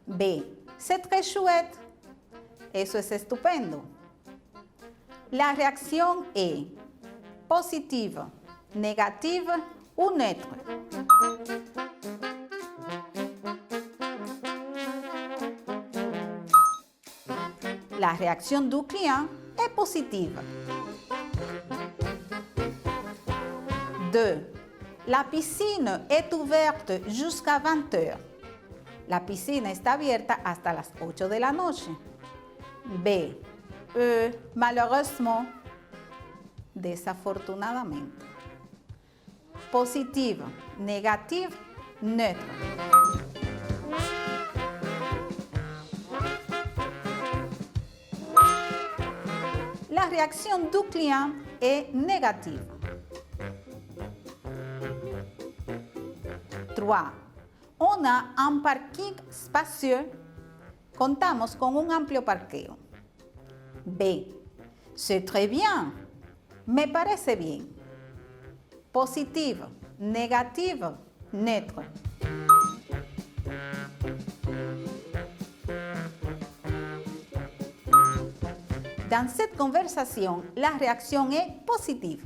B. C'est très chouette. Eso es estupendo. La reacción es positiva, negativa ou neutre. La réaction du client est positive. 2. La piscine est ouverte jusqu'à 20 heures. La piscina está abierta hasta las 8 de la noche. B. Malheureusement. Desafortunadamente. Positive, négative, neutre. La réaction du client est négative. 3. On a un parking spacieux. Contamos con un amplio parqueo. B. C'est très bien. Me parece bien. Positive, négative, neutre. Dans cette conversation, la réaction est positive.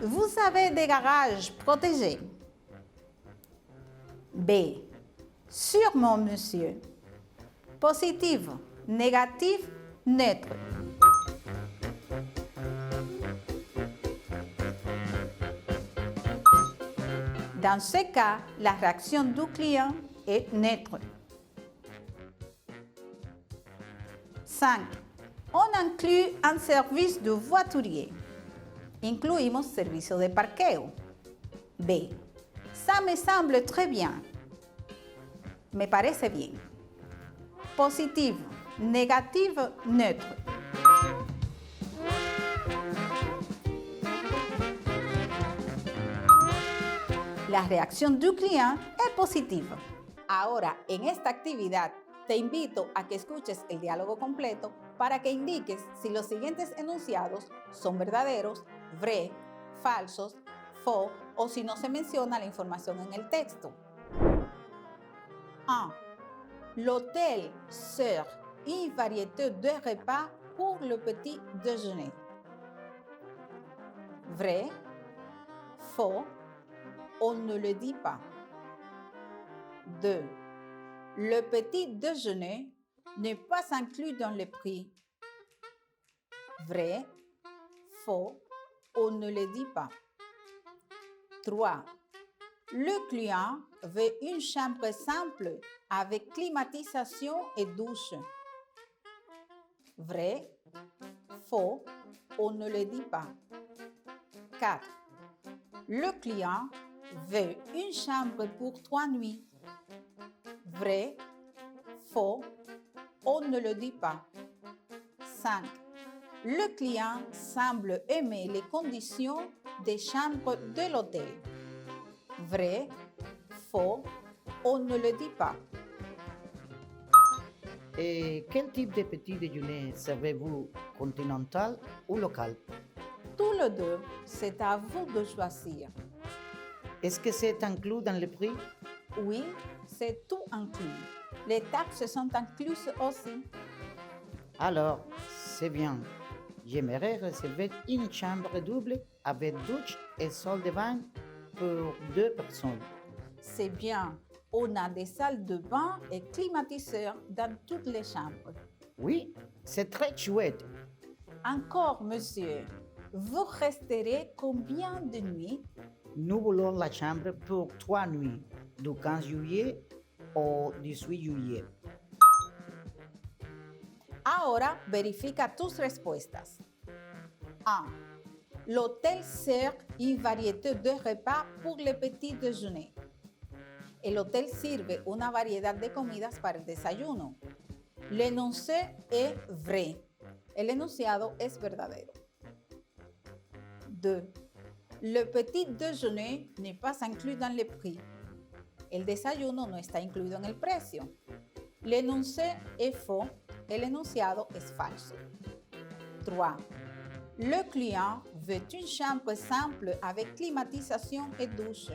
Vous avez des garages protégés. B. Sûrement, monsieur. Positive, négative, neutre. Dans ce cas, la réaction du client est neutre. 5. On inclut un service de voiturier. Incluimos servicio de parqueo. B. Ça me semble très bien. Me parece bien. Positive, négative, neutre. La reacción du client es positiva. Ahora, en esta actividad, te invito a que escuches el diálogo completo para que indiques si los siguientes enunciados son verdaderos, vrai, falsos, faux o si no se menciona la información en el texto. 1. L'hôtel sert une variété de repas pour le petit déjeuner. Vrai, faux, on ne le dit pas. 2. Le petit déjeuner n'est pas inclus dans le prix. Vrai, faux, on ne le dit pas. 3. Le client veut une chambre simple avec climatisation et douche. Vrai, faux, on ne le dit pas. 4. Le client veut une chambre pour 3 nuits. Vrai, faux, on ne le dit pas. 5. Le client semble aimer les conditions des chambres de l'hôtel. Vrai, faux, on ne le dit pas. Et quel type de petit déjeuner servez-vous, continental ou local? Tous les deux, c'est à vous de choisir. Est-ce que c'est inclus dans le prix? Oui, c'est tout inclus. Les taxes sont incluses aussi. Alors, c'est bien. J'aimerais réserver une chambre double avec douche et salle de bain pour 2 personnes. C'est bien. On a des salles de bain et climatiseurs dans toutes les chambres. Oui, c'est très chouette. Encore, monsieur, vous resterez combien de nuits? Nous voulons la chambre pour 3 nuits, du 15 juillet au 18 juillet. Ahora verifica tus respuestas. 1. L'hôtel sert une variété de repas pour le petit déjeuner. El hotel sirve una variedad de comidas para el desayuno. L'énoncé est vrai. El enunciado es verdadero. 2. Le petit déjeuner n'est pas inclus dans le prix. El desayuno no está incluido en el precio. L'énoncé est faux. El enunciado es falso. 3. Le client veut une chambre simple avec climatisation et douche.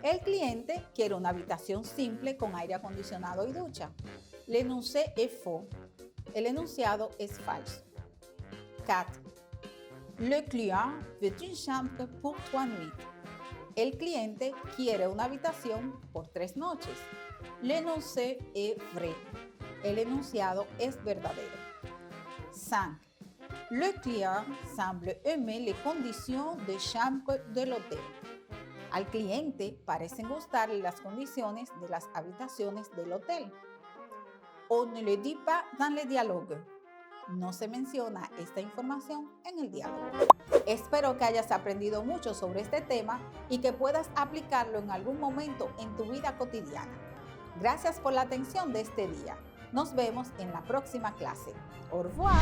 El cliente quiere una habitación simple con aire acondicionado y ducha. L'énoncé est faux. El enunciado es falso. 4. Le client veut une chambre pour 3 nuits. El cliente quiere una habitación por 3 noches. L'énoncé est vrai. El enunciado es verdadero. 5. Le client semble aimer les conditions de chambre de l'hôtel. Al cliente parecen gustarle las condiciones de las habitaciones del hotel. On ne le dit pas dans le dialogue. No se menciona esta información en el diálogo. Espero que hayas aprendido mucho sobre este tema y que puedas aplicarlo en algún momento en tu vida cotidiana. Gracias por la atención de este día. Nos vemos en la próxima clase. Au revoir.